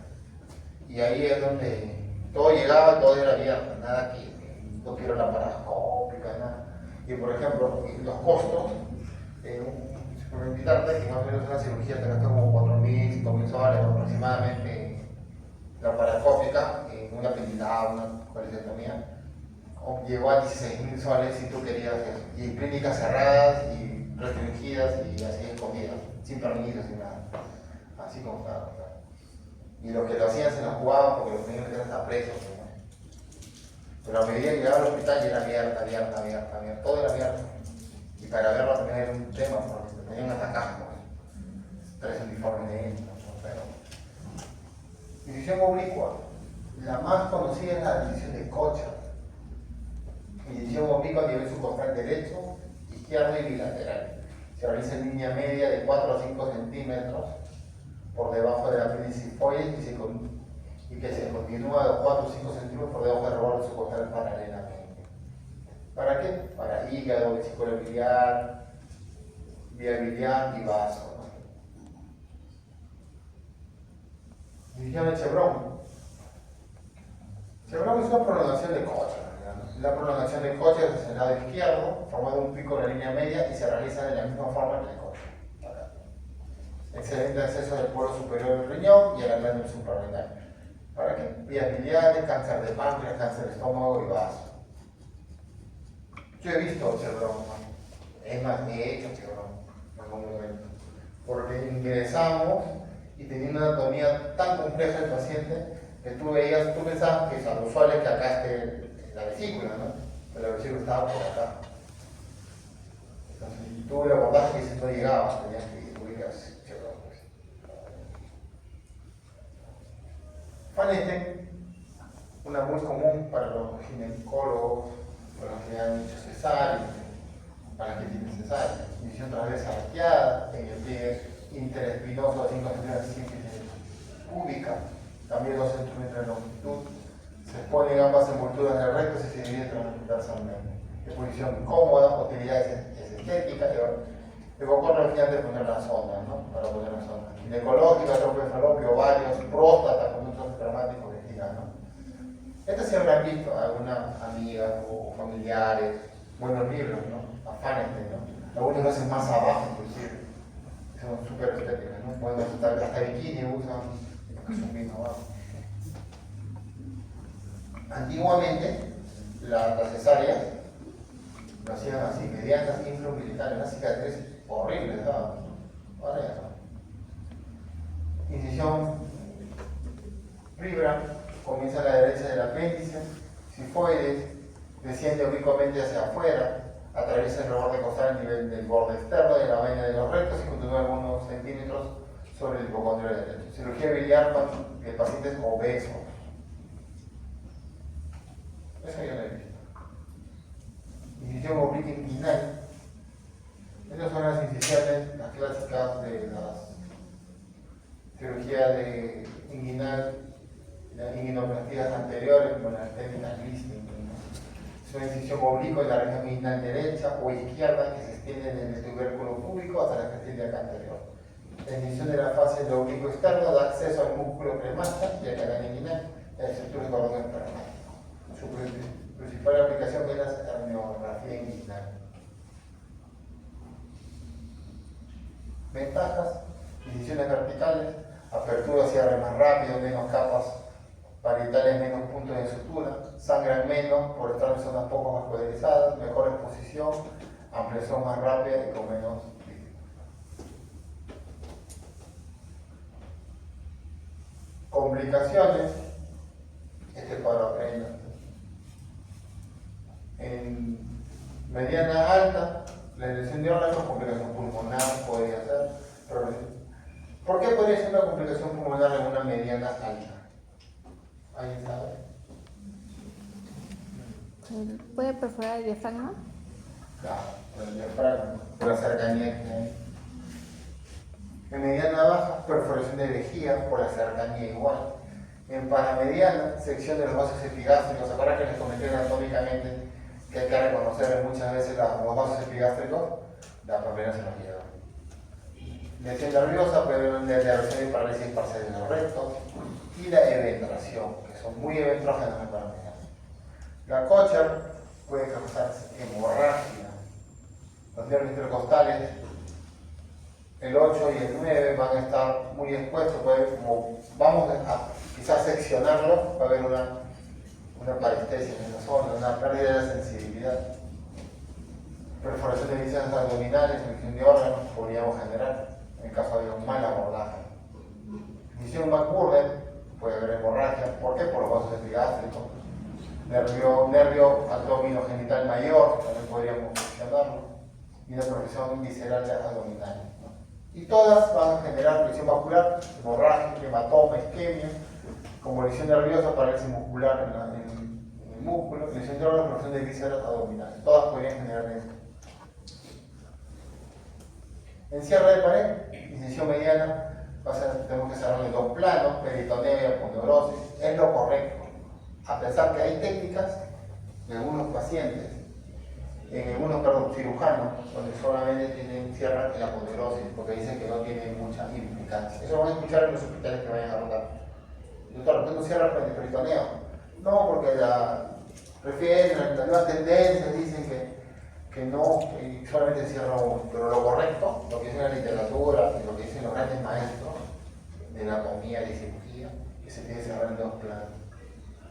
S1: Y ahí es donde todo llegaba, todo era abierto, nada que no quiero la laparoscópica, nada. Y por ejemplo, los costos, por invitarte, que más o menos una cirugía te gasta como 4.000, 5.000 soles aproximadamente, la laparoscópica, una apendicada, una colecectomía, llegó a 16.000 soles si tú querías eso. Y en clínicas cerradas y restringidas y así escondidas, sin permiso, sin nada. Así como estaba. Y los que lo hacían se la jugaban porque los tenían que estar hasta presos. ¿No? Pero a medida que llegaba al hospital ya era abierta, todo era abierto. Y para verlo también era un tema, porque te tenían hasta acá, pues. 3 uniformes de él, pero... Incisión oblicua. La más conocida es la incisión de Kocher. Incisión oblicua a nivel subcostal derecho, izquierdo y bilateral. Se realiza en línea media de 4 a 5 centímetros por debajo del apéndice sifoides y que se continúa de 4 o 5 centímetros por debajo del reborde subcostal paralelamente. ¿Para qué? Para hígado, vesícula biliar, vía biliar y vaso. Incisión de Chevron. Chevron es una prolongación de Kocher. La prolongación de Kocher es el lado izquierdo, formando un pico en la línea media y se realiza de la misma forma que el Kocher. Excelente acceso del polo superior del riñón y a la glándula suprarrenal. ¿Para qué? Vías biliares, cáncer de páncreas, cáncer de estómago y vaso. Yo he visto Chevron, es más, he hecho Chevron en algún momento. Porque ingresamos y tenía una anatomía tan compleja del paciente que tú pensabas que lo usual es que acá esté la vesícula, ¿no? Pero la vesícula estaba por acá. Entonces, tú le abordás que si no llegaba, tenías que ubicarse. Fanete, una muy común para los ginecólogos, para los que han hecho cesárea, para los que tienen cesárea. Incisión transversa arqueada en el pliegue interespinoso a 5 centímetros púbica, también 2 centímetros de longitud. Se exponen ambas envolturas del recto y se divide transversalmente. De posición cómoda, utilidad es estética, evocó al final de poner las ondas, ¿no? Para poner las ondas. Ginecológica, trompo de falopio, ovarios, próstata, conductos espermáticos, vejiga, ¿no? Estas se habrán visto algunas amigas o familiares, buenos libros, ¿no? Afanes, ¿no? Algunos lo hacen más abajo, inclusive. Son súper estéticas, ¿no? Pueden hasta bikini usan, porque son bien abajo. Antiguamente, las cesáreas lo hacían así, medianas, infraumbilicales, una cicatriz horrible, ¿sabes? Ahora ya no. Incisión ribra, comienza a la derecha del apéndice, sifoides, desciende oblicuamente hacia afuera, atraviesa el reborde costal a nivel del borde externo de la vaina de los rectos y continúa algunos centímetros sobre el hipocondrio derecho. Cirugía biliar de pacientes obesos. Eso ya lo he visto. Incisión obliqua inguinal. Estas son las incisiones, las clásicas de las cirugías de inguinal, las inguinoplastías anteriores, como las técnicas Listing. Es una incisión oblicua en la región inguinal derecha o izquierda que se extiende desde el tubérculo púbico hasta la castilla acá anterior. La incisión de la fase del oblicuo externo da acceso al músculo cremasta y al canal inguinal y al sector cordón espermático. Su principal aplicación es la herniografía inguinal. Ventajas: incisiones verticales, apertura, cierre más rápido, menos capas parietales menos puntos de sutura, sangran menos por estar en zonas poco vascularizadas, mejor exposición, ampliación más rápida y con menos líquido. Complicaciones, este cuadro aprenda. En mediana alta, la lesión de órganos, complicación pulmonar podría ser. ¿Por qué podría ser una complicación pulmonar en una mediana alta? ¿Alguien sabe?
S2: ¿Puede perforar el diafragma?
S1: Claro, por el diafragma, por la cercanía que hay. En mediana baja, perforación de vejiga por la cercanía igual. En paramediana, sección de los vasos epigástricos. ¿Se acuerdan que les comenté anatómicamente que hay que reconocer muchas veces los vasos epigástricos? La papelera se los lleva. Lesión nerviosa, puede haber una lesión y parálisis parcial de los rectos. Y la eventración, que son muy eventrógenas en paramediana. La Kocher puede causar hemorragia. Los nervios intercostales, el 8 y el 9 van a estar muy expuestos, como vamos a quizás seccionarlo, va a haber una parestesia en esa zona, una pérdida de sensibilidad. Perforación de vísceras abdominales, infección de órganos, podríamos generar en caso de un mal abordaje. Visión McBurden, puede haber hemorragia, ¿por qué? Por los vasos epigástricos. Nervio abdominogenital mayor, también podríamos mencionarlo. Y una perfusión visceral abdominal. Y todas van a generar lesión vascular, hemorragia, hematoma, isquemia, como lesión nerviosa, parálisis muscular en el músculo, lesión de órganos, perfusión de vísceras abdominales. Todas podrían generar eso. En cierre de pared, incisión mediana, tenemos que cerrarle dos planos, peritoneo y aponeurosis. Es lo correcto. A pesar que hay técnicas en algunos pacientes, cirujanos, donde solamente cierran la aponeurosis, porque dicen que no tiene mucha implicancia. Eso van a escuchar en los hospitales que vayan a rotar. Doctor, ¿por qué no cierra el peritoneo? No, porque prefieren las nuevas tendencias, dicen que no, que solamente cierra uno. Pero lo correcto, lo que dice la literatura y lo que dicen los grandes maestros de anatomía y cirugía, que se tiene que cerrar en dos planos.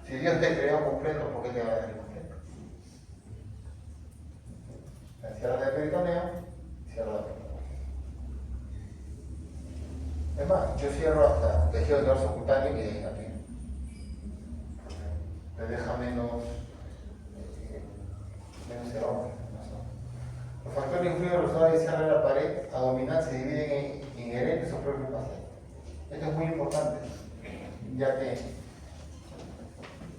S1: Si Dios te creó completo, ¿por qué te va a dejar completo? Cierra el peritoneo, cierra la peritoneo. Es más, yo cierro hasta tejido de dorso cutáneo y de ahí también. Le deja menos error. Los factores influyen en el resultado de cierre de la pared abdominal se dividen en inherentes o preocupaciones. Esto es muy importante, ya que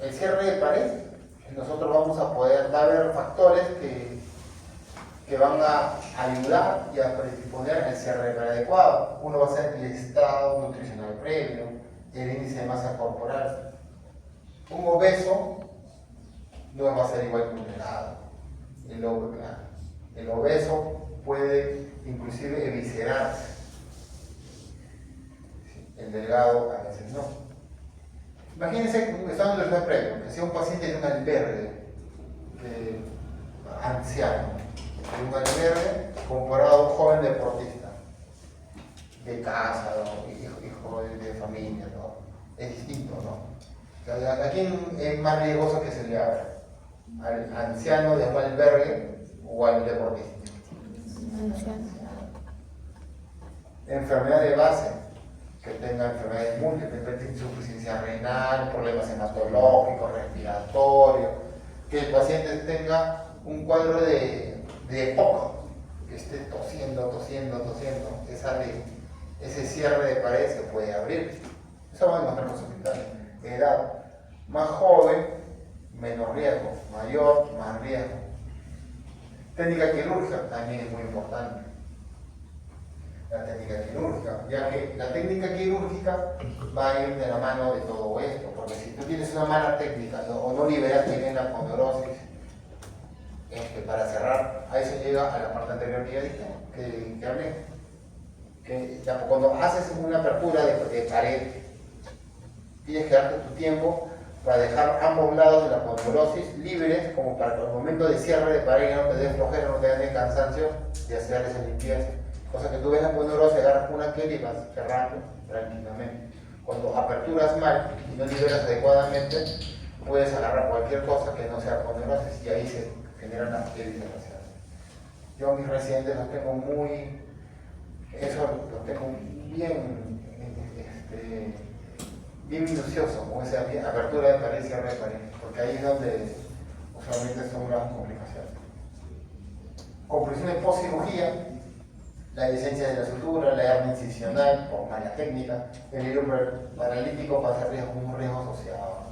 S1: el cierre de pared, nosotros vamos a poder, va a haber factores que van a ayudar y a predisponer el cierre de pared adecuado. Uno va a ser el estado nutricional previo, el índice de masa corporal. Un obeso no va a ser igual que un delgado. El obeso puede inclusive eviscerarse. El delgado a veces no. Imagínense, estando en el previo, que sea un paciente de un albergue anciano, de un albergue comparado a un joven deportista, de casa, ¿no? hijo de familia, ¿no? Es distinto, ¿no? ¿A quién es más riesgoso que se le abra? ¿Al anciano de un albergue o al deportista?
S2: Anciano.
S1: Enfermedad de base, que tenga enfermedades múltiples, insuficiencia renal, problemas hematológicos, respiratorios, que el paciente tenga un cuadro de EPOC, que esté tosiendo, ese cierre de pared se puede abrir. Eso va a encontrar en los hospitales. Edad más joven, menos riesgo, mayor, más riesgo. Técnica quirúrgica también es muy importante. La técnica quirúrgica, ya que la técnica quirúrgica va a ir de la mano de todo esto, porque si tú tienes una mala técnica, ¿no? O no liberaste bien la aponeurosis, para cerrar, a eso llega a la parte anterior que ya dije, que hablé. Que cuando haces una apertura de pared, tienes que darte tu tiempo para dejar ambos lados de la aponeurosis libres, como para que al momento de cierre de pared no te dé flojera, no te dé cansancio de hacer esa limpieza. Cosa que tú ves la aponeurosis, agarras una tela y vas cerrando tranquilamente. Cuando aperturas mal y no liberas adecuadamente, puedes agarrar cualquier cosa que no sea poderosa y ahí se generan las dislocaciones. Yo a mis residentes los tengo muy, eso los tengo bien, bien minucioso, con esa apertura de pared y cierre de pared, porque ahí es donde usualmente son las complicaciones. Compresiones post cirugía, la licencia de la sutura, la hernia incisional por mala técnica, el hilo paralítico pasa como un riesgo asociado.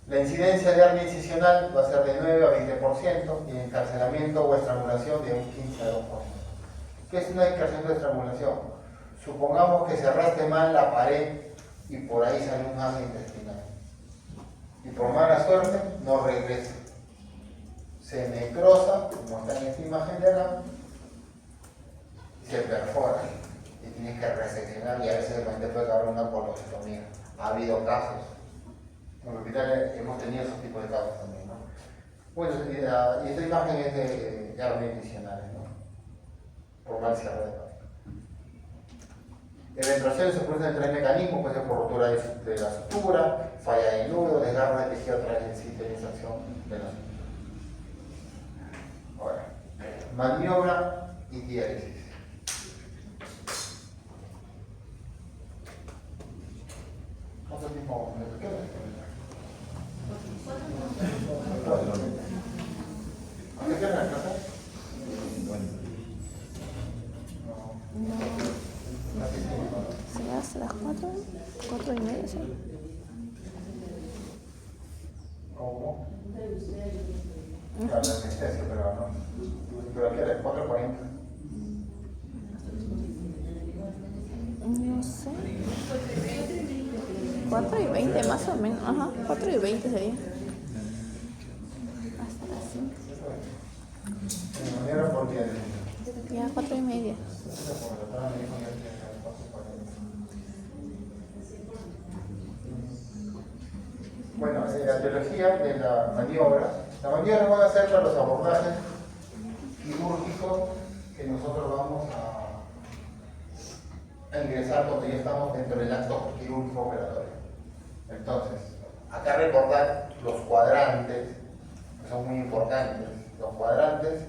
S1: La incidencia de hernia incisional va a ser de 9 a 20% y el encarcelamiento o estrangulación de un 15 a 2%. ¿Qué es una encarcelación o estrangulación? Supongamos que cerraste mal la pared y por ahí sale un gas intestinal. Y por mala suerte no regresa. Se necrosa, como está en esta imagen de acá, y se perfora. Y tienes que reseccionar y a veces el paciente puede acabar una colostomía. Ha habido casos. En el hospital hemos tenido esos tipos de casos también, ¿no? Bueno, y esta imagen es de hernia incisional, ¿no? Por mal cierre de pared. Eventuaciones se producen en 3 mecanismos, puede ser por rotura de la sutura, falla de nudo, desgarro de tejido a través del sitio de inserción de la sutura. Ahora, maniobra y diálisis. ¿Cuánto tiempo me queda? ¿A qué queda la clase?
S2: ¿Será hasta las 4? 4:30, sí.
S1: ¿Cómo? Claro, la anestesia, pero no. Pero aquí era 4:40.
S2: No sé. 4:20 más o menos. Ajá, 4:20 sería. Hasta las 5.
S1: De manera por día.
S2: Ya, 4:30.
S1: Bueno, la teología de la maniobra. La maniobra van a ser para los abordajes quirúrgicos que nosotros vamos a ingresar cuando ya estamos dentro del acto quirúrgico operatorio. Entonces, acá recordar los cuadrantes, que son muy importantes. Los cuadrantes,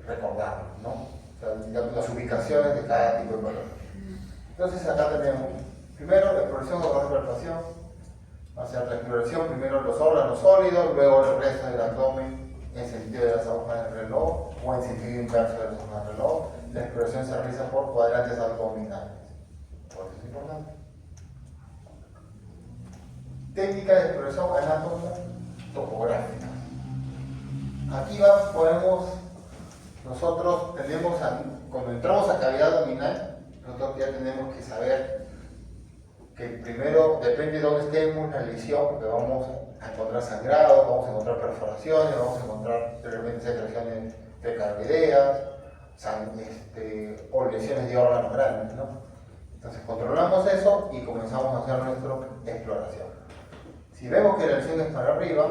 S1: recordarlos, ¿no? O sea, las ubicaciones de cada tipo de color. Entonces, acá tenemos, primero, la exploración o repercusión. Va a ser la exploración, primero los órganos sólidos, luego el resto del abdomen en sentido de las agujas del reloj o en sentido inverso de las agujas del reloj. La exploración se realiza por cuadrantes abdominales. Por eso es importante. Técnica de exploración anátomo topográfica. Aquí nosotros tenemos, cuando entramos a cavidad abdominal, nosotros ya tenemos que saber que primero depende de dónde estemos la lesión, porque vamos a encontrar sangrado, vamos a encontrar perforaciones, vamos a encontrar de repente secreciones precardideas, o lesiones de órganos grandes, ¿no? Entonces controlamos eso y comenzamos a hacer nuestra exploración. Si vemos que la lesión es para arriba,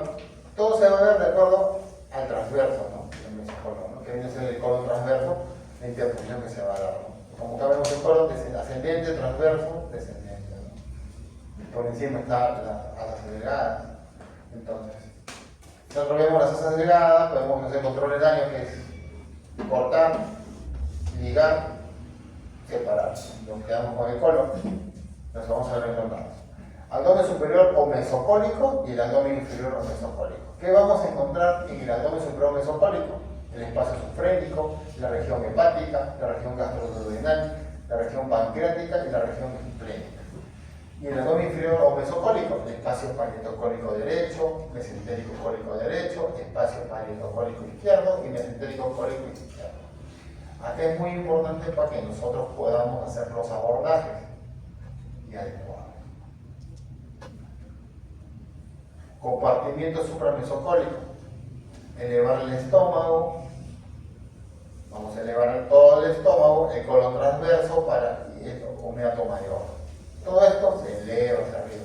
S1: todo se va a ver de acuerdo al transverso, ¿no? En ese colon, ¿no? Que viene a ser el colon transverso, la interposición que se va a dar, ¿no? Como acá vemos el colon ascendente, transverso, descendente. Por encima está las asas delgadas. Entonces, si nosotros vemos las asas delgadas, podemos hacer control de daño, que es cortar, ligar, separar. Nos quedamos con el colon, nos vamos a ver encontrados. Abdomen superior o mesocólico y el abdomen inferior o mesocólico. ¿Qué vamos a encontrar en el abdomen superior o mesocólico? El espacio sufrénico, la región hepática, la región gastroduodenal, la región pancreática y la región esplénica. Y el abdomen inferior o mesocólico, el espacio parietocólico derecho, mesentérico cólico derecho, espacio parietocólico izquierdo y mesentérico cólico izquierdo. Acá es muy importante para que nosotros podamos hacer los abordajes y adecuados. Compartimiento supramesocólico. Elevar el estómago. Vamos a elevar todo el estómago, el colon transverso para el meato mayor. Todo esto se eleva hacia arriba.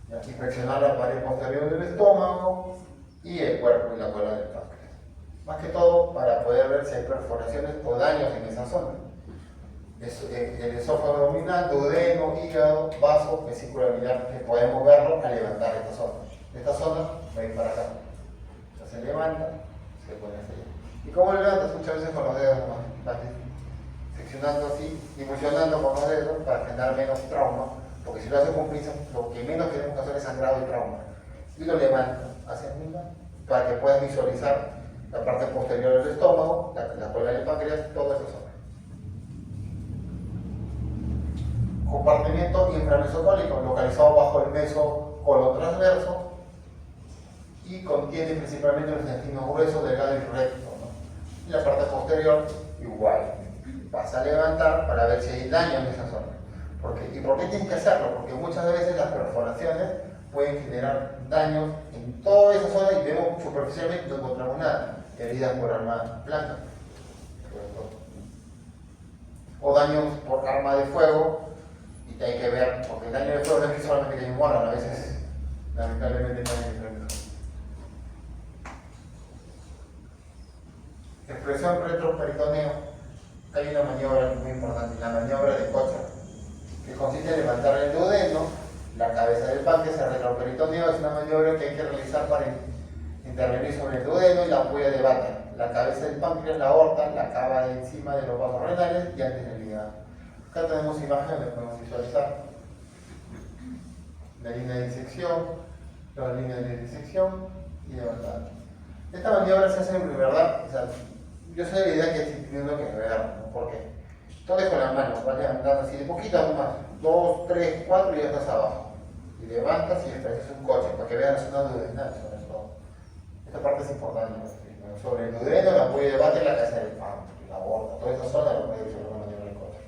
S1: Y aquí flexionar la pared posterior del estómago y el cuerpo y la cola del páncreas. Más que todo para poder ver si hay perforaciones o daños en esa zona. el esófago abdominal, duodeno, hígado, vaso, vesícula biliar, que podemos verlo al levantar esta zona. Esta zona va a ir para acá. Entonces se levanta, se pone hacia allá. ¿Y cómo lo levantas? Muchas veces con los dedos nomás. Vas seccionando así y fusionando con los dedos para generar menos trauma, porque si lo haces con prisa, lo que menos queremos hacer es sangrado y trauma. Y lo levantas hacia arriba para que puedas visualizar la parte posterior del estómago, la cola del páncreas, toda esa zona. Compartimiento inframesocólico, localizado bajo el mesocolo transverso y contiene principalmente los intestinos gruesos, delgado y recto, ¿no? Y la parte posterior, igual. Vas a levantar para ver si hay daño en esa zona. ¿Y por qué tienes que hacerlo? Porque muchas veces las perforaciones pueden generar daños en toda esa zona y vemos superficialmente no encontramos nada. Heridas por arma blanca. O daños por arma de fuego. Y hay que ver, porque el daño de fuego no es que solamente que hay un muerto, a veces lamentablemente no hay diferentes. Expresión retroperitoneo. Hay una maniobra muy importante, la maniobra de Kocher, que consiste en levantar el duodeno, la cabeza del páncreas, el retroperitoneo. Es una maniobra que hay que realizar para intervenir sobre el duodeno y la ampolla de Vater, la cabeza del páncreas, la aorta, la cava de encima de los vasos renales y antes del hígado. Acá tenemos imágenes, podemos visualizar la línea de disección, las líneas de disección y levantar. Esta maniobra se hace en verdad, o sea, yo soy de la idea que estoy teniendo que ver, ¿no? Porque todo es con las manos, vas levantando así de poquito más, 2, 3, 4 y ya estás abajo. Y levantas y expresas un coche para que vean la zona duodenal sobre todo. Esta parte es importante, ¿no? Sobre el duodeno, la ampolla de Vater, la cabeza del páncreas, la aorta, toda esa zona lo puede visualizar con la maniobra del coche.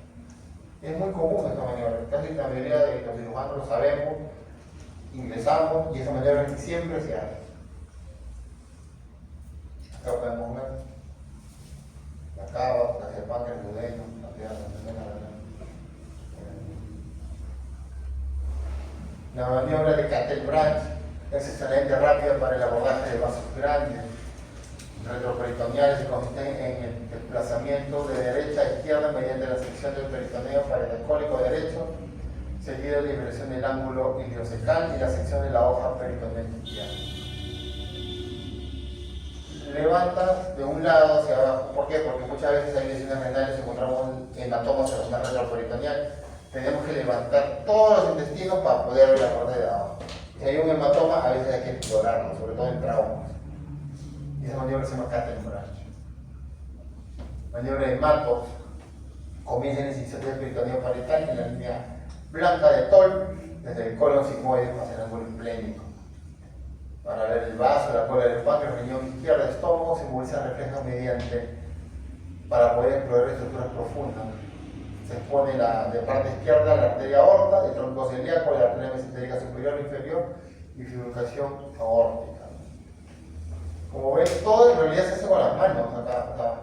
S1: Es muy común esta maniobra, casi la mayoría de los cirujanos lo sabemos, ingresamos y esa maniobra que siempre se hace. Acá podemos ver la cava, la cerpanca, el duodeno, la pierna, la maniobra de Cattel-Branch es excelente rápida para el abordaje de vasos grandes, retroperitoneales, que consisten en el desplazamiento de derecha a izquierda mediante la sección del peritoneo para el cólico derecho, seguida de la liberación del ángulo iliocecal y la sección de la hoja peritoneal izquierda. Levantas de un lado hacia abajo. ¿Por qué? Porque muchas veces hay lesiones renales y encontramos hematomas en la zona retroperitoneal. Tenemos que levantar todos los intestinos para poder ver la parte de abajo. Si hay un hematoma, a veces hay que explorarlo, sobre todo en traumas. Y esa maniobra se llama Cattel-Branch. Maniobra de Matos. Comienza en la incisión del peritoneo parietal en la línea blanca de Toll, desde el colon sigmoide hacia el ángulo esplénico. Para ver el vaso, la cola del páncreas, riñón izquierdo, estómago, se moviliza refleja para poder explorar estructuras profundas. Se expone de parte izquierda la arteria aorta, el tronco celíaco, la arteria mesentérica superior e inferior y bifurcación aórtica. Como ven, todo en realidad se hace con las manos.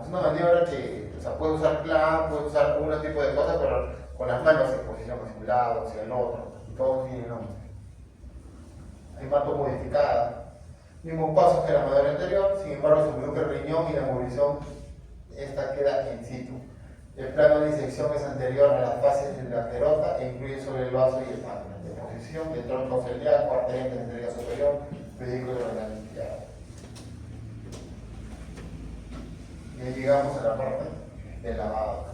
S1: Es una maniobra que puede usar plan, puede usar algún tipo de cosas, pero con las manos, en posición hacia un lado, hacia el otro, y todo tiene nombre. Hemato modificada. Mismos pasos que la maniobra anterior, sin embargo, se involucra el riñón y la movilización, esta queda in situ. El plano de disección es anterior a las fases de la aterota e incluye sobre el vaso y el páncreas. De posición del tronco celíaco, arteria mesentérica superior, pedículo renal izquierdo. Y ahí llegamos a la parte del lavado.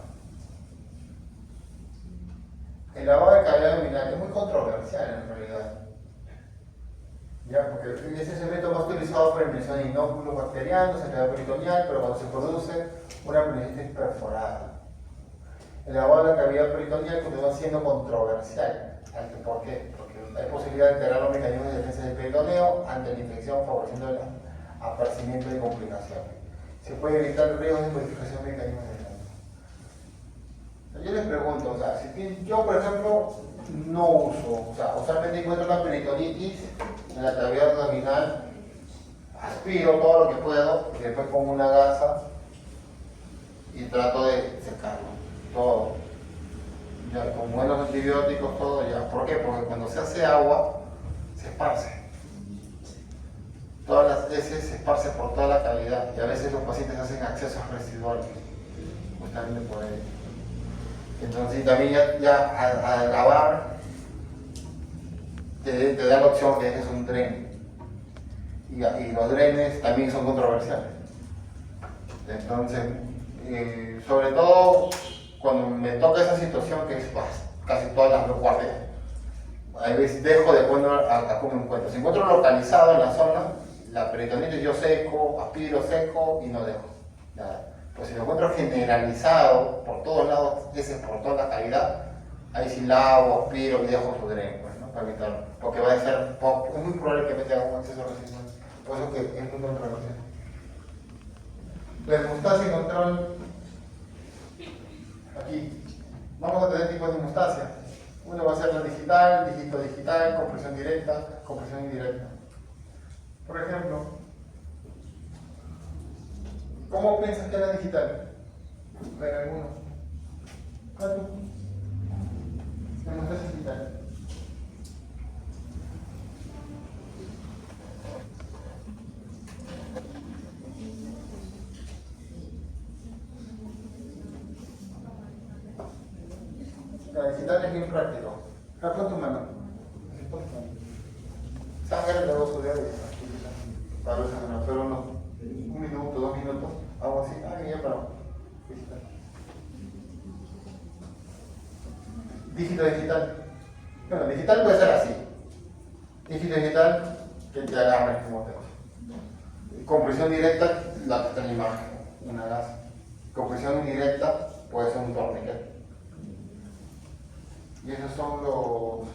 S1: El lavado de cavidad abdominal es muy controversial en realidad. ¿Ya? Porque es el método más utilizado para emisión de inóculos bacterianos en la cavidad peritoneal, pero cuando se produce una apendicitis perforada. El lavado de la cavidad peritoneal continúa siendo controversial. ¿Por qué? Porque hay posibilidad de alterar los mecanismos de defensa del peritoneo ante la infección, favoreciendo el aparecimiento de complicaciones. Se puede evitar el riesgo de modificación de mecanismos de defensa. Yo les pregunto, si yo por ejemplo no uso, usualmente encuentro una peritonitis en la cavidad abdominal, aspiro todo lo que puedo y después pongo una gasa y trato de secarlo, todo. Ya, con buenos antibióticos, todo ya. ¿Por qué? Porque cuando se hace agua, se esparce. Todas las heces se esparcen por toda la cavidad y a veces los pacientes hacen accesos residuales, justamente por ello. Entonces también al lavar te da la opción que es un dren. Y los drenes también son controversiales. Entonces, sobre todo cuando me toca esa situación que es casi todas las guardias, a veces dejo de poner a cómo encuentro. Si encuentro localizado en la zona, la peritonitis yo seco, aspiro seco y no dejo nada. Pues si lo encuentro generalizado por todos lados, ese por toda la cavidad, ahí sí lavo, aspiro y dejo su dren, pues, ¿no? Para evitarlo. Porque va a ser, es muy probable que me tenga un acceso residual. Por eso que es muy controversial. La hemostasia y control. Aquí. Vamos a tener tipos de hemostasia. Uno va a ser la digital, dígito digital, compresión directa, compresión indirecta. Por ejemplo, ¿cómo piensas que era digital? Ver alguno. ¿Cuánto? La hemostasia digital. La digital es bien práctico. Pon tu mano. Sangre, luego su dedo y para los sangrar, pero no. 1 minuto, 2 minutos, hago así. Ya paró. Dígito digital. Bueno, digital puede ser así. Dígito digital que te agarre como te. Compresión directa, la que está en la imagen, una gasa. Compresión indirecta puede ser un torniquete. Y esos son los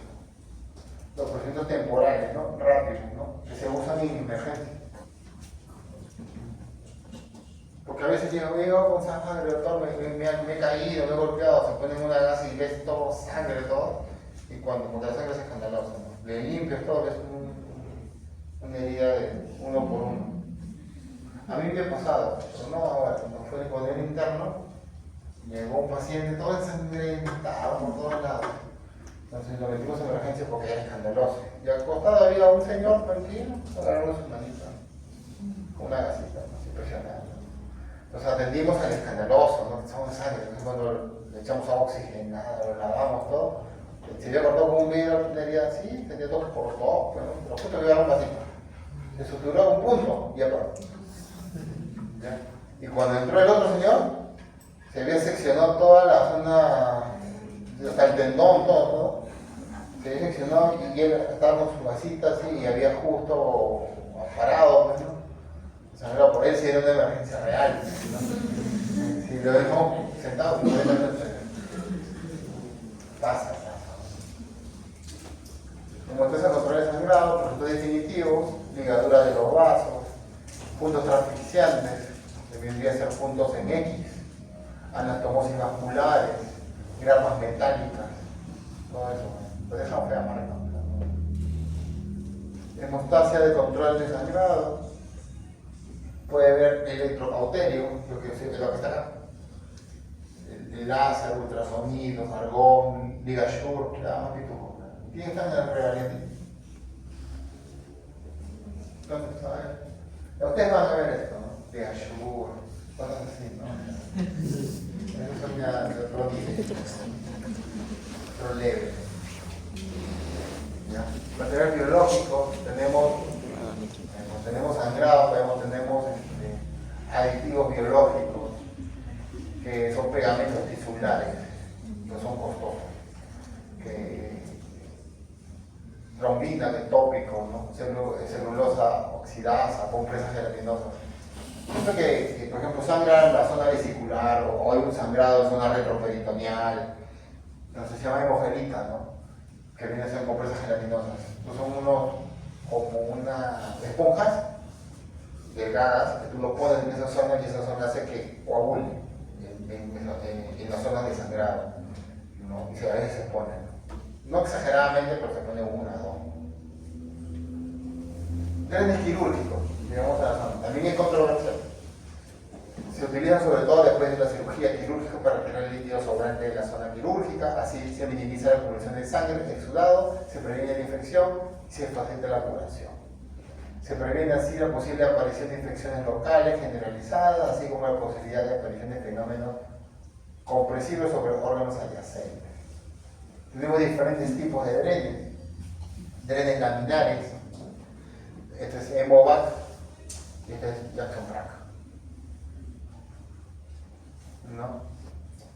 S1: procedimientos temporales, ¿no? Rápidos, ¿no? Que se usan en emergencia. Porque a veces llego con sangre, doctor, me he caído, me he golpeado, se ponen una gasa y ves todo, sangre, todo. Y porque la sangre es escandalosa, ¿no? Le limpias todo, que es una herida de uno por uno. A mí me ha pasado, pero no ahora, cuando fue el poder interno, llegó un paciente todo ensangrentado por todos lados. Entonces lo metimos en emergencia porque era escandaloso. Y al costado había un señor tranquilo, agarró su manita, con una gasita, ¿no? Impresionante. Entonces atendimos al escandaloso, ¿no? Echamos sangre, entonces cuando le echamos agua oxigenada, lo lavamos todo, se había cortado con un vidrio, tenía así, tenía toques por los ojos, bueno, pero justo le daba un vasito. Le suturó un punto y ya paró. ¿Ya? Y cuando entró el otro señor, se había seccionado toda la zona, hasta el tendón, todo. Se había seccionado y él estaba con su vasita así y había justo parado, pues, ¿no? Sangrado por él si era una emergencia real. ¿No? Si lo dejamos sentado, pues pasa. Como entonces control de sangrado, procesos definitivos, ligadura de los vasos, puntos transficiantes, que vendría a ser puntos en X, anastomosis vasculares, grapas metálicas, todo eso. Lo dejamos fea marca. Hemostasia de control de sangrado, puede ver electrocauterio, lo que está acá. El láser, ultrasonidos, argón, ligasure, la pitufo. ¿Quién está en el regalete? Entonces, a ver. Ustedes van a ver esto, ¿no? Ligasure, cosas así, ¿no? Eso son ya de otro nivel, otro leve. Material biológico, tenemos sangrado, tenemos aditivos biológicos, que son pegamentos tisulares, que son costosos, trombina de tópico, ¿no? Celulosa oxidasa, compresas gelatinosas. Siempre que, por ejemplo, sangra en la zona vesicular o hay un sangrado en zona retroperitoneal, entonces se llama hemogelita, ¿no? Que viene a ser compresas gelatinosas. Estos son como unas esponjas delgadas que tú lo pones en esa zona y esa zona hace que coagule en las zonas de sangrado, ¿no? Y a veces se ponen, no exageradamente, pero se pone 1 o 2. Drenes quirúrgicos, digamos a la zona, también es controversial. Se utilizan sobre todo después de la cirugía quirúrgica para retirar el líquido sobrante de la zona quirúrgica, así se minimiza la acumulación de sangre, exudado, se previene la infección y se facilita la curación. Se previene así la posible aparición de infecciones locales generalizadas, así como la posibilidad de aparición de fenómenos compresible sobre órganos adyacentes. Tenemos diferentes tipos de drenes. Drenes laminares, este es Hemovac y este es Jackson Brack. ¿No?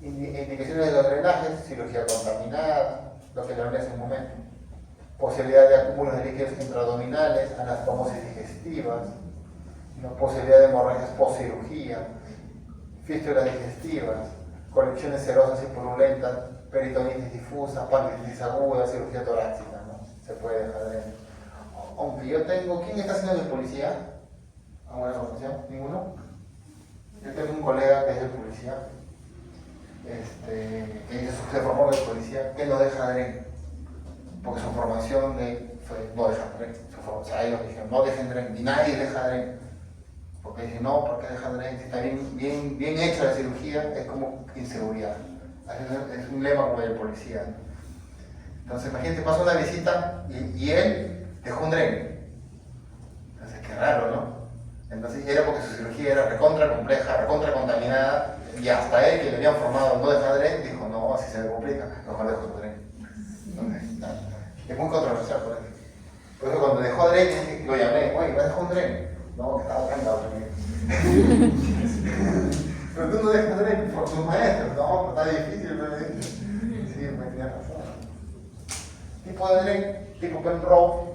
S1: Indicaciones de los drenajes: cirugía contaminada, lo que le hablé hace un momento, posibilidad de acúmulos de líquidos intraabdominales, anastomosis digestivas, ¿no? Posibilidad de hemorragias postcirugía, fístulas digestivas, colecciones serosas y purulentas, peritonitis difusa, pancreatitis aguda, cirugía torácica, ¿no? Se puede dejar de... Aunque yo tengo... ¿Quién está haciendo de policía? ¿A buena formación? ¿Ninguno? Yo tengo un colega que es de policía, que dice que se formó de policía, que no deja dren, porque su formación fue no dejar dren. O sea, ellos dijeron, no dejen dren, ni nadie deja dren. Porque dicen, no, ¿por qué dejar dren? Si está bien hecha la cirugía, es como inseguridad. Es un lema como de policía, ¿no? Entonces, imagínate, pasó una visita y él dejó un dren. Entonces, qué raro, ¿no? Entonces, era porque su cirugía era recontra compleja, recontra contaminada, y hasta él, que le habían formado no dejar dren, dijo, no, si se le complica, mejor dejo su dren. Entonces, es muy controversial por eso. Por eso, cuando dejó dren, lo llamé, oye, ¿me dejó un dren? No, que estaba cantado también. Pero tú no dejas dren por tus maestros, no, pero está difícil, ¿no? Sí, me tienes razón. Tipo de dren, tipo Penrose,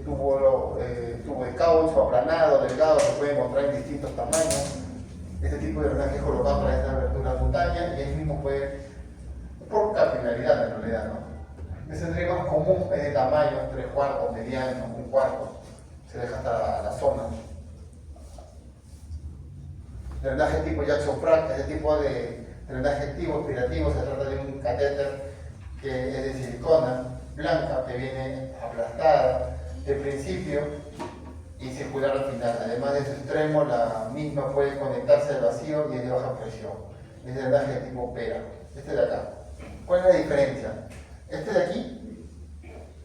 S1: tubo de caucho, aplanado, delgado, se puede encontrar en distintos tamaños. Este tipo de drenaje es colocado para esta abertura cutánea y él mismo puede, por capilaridad en realidad, ¿no? Ese dren más común es de tamaño, 3/4, mediano, 1/4, se deja hasta la zona. Drenaje tipo Jackson Pratt, este tipo de drenaje activo, expirativo, se trata de un catéter que es de silicona blanca, que viene aplastada de principio y circular al final. Además de su extremo, la misma puede conectarse al vacío y es de baja presión. Es drenaje tipo pera. Este de acá. ¿Cuál es la diferencia? Este de aquí,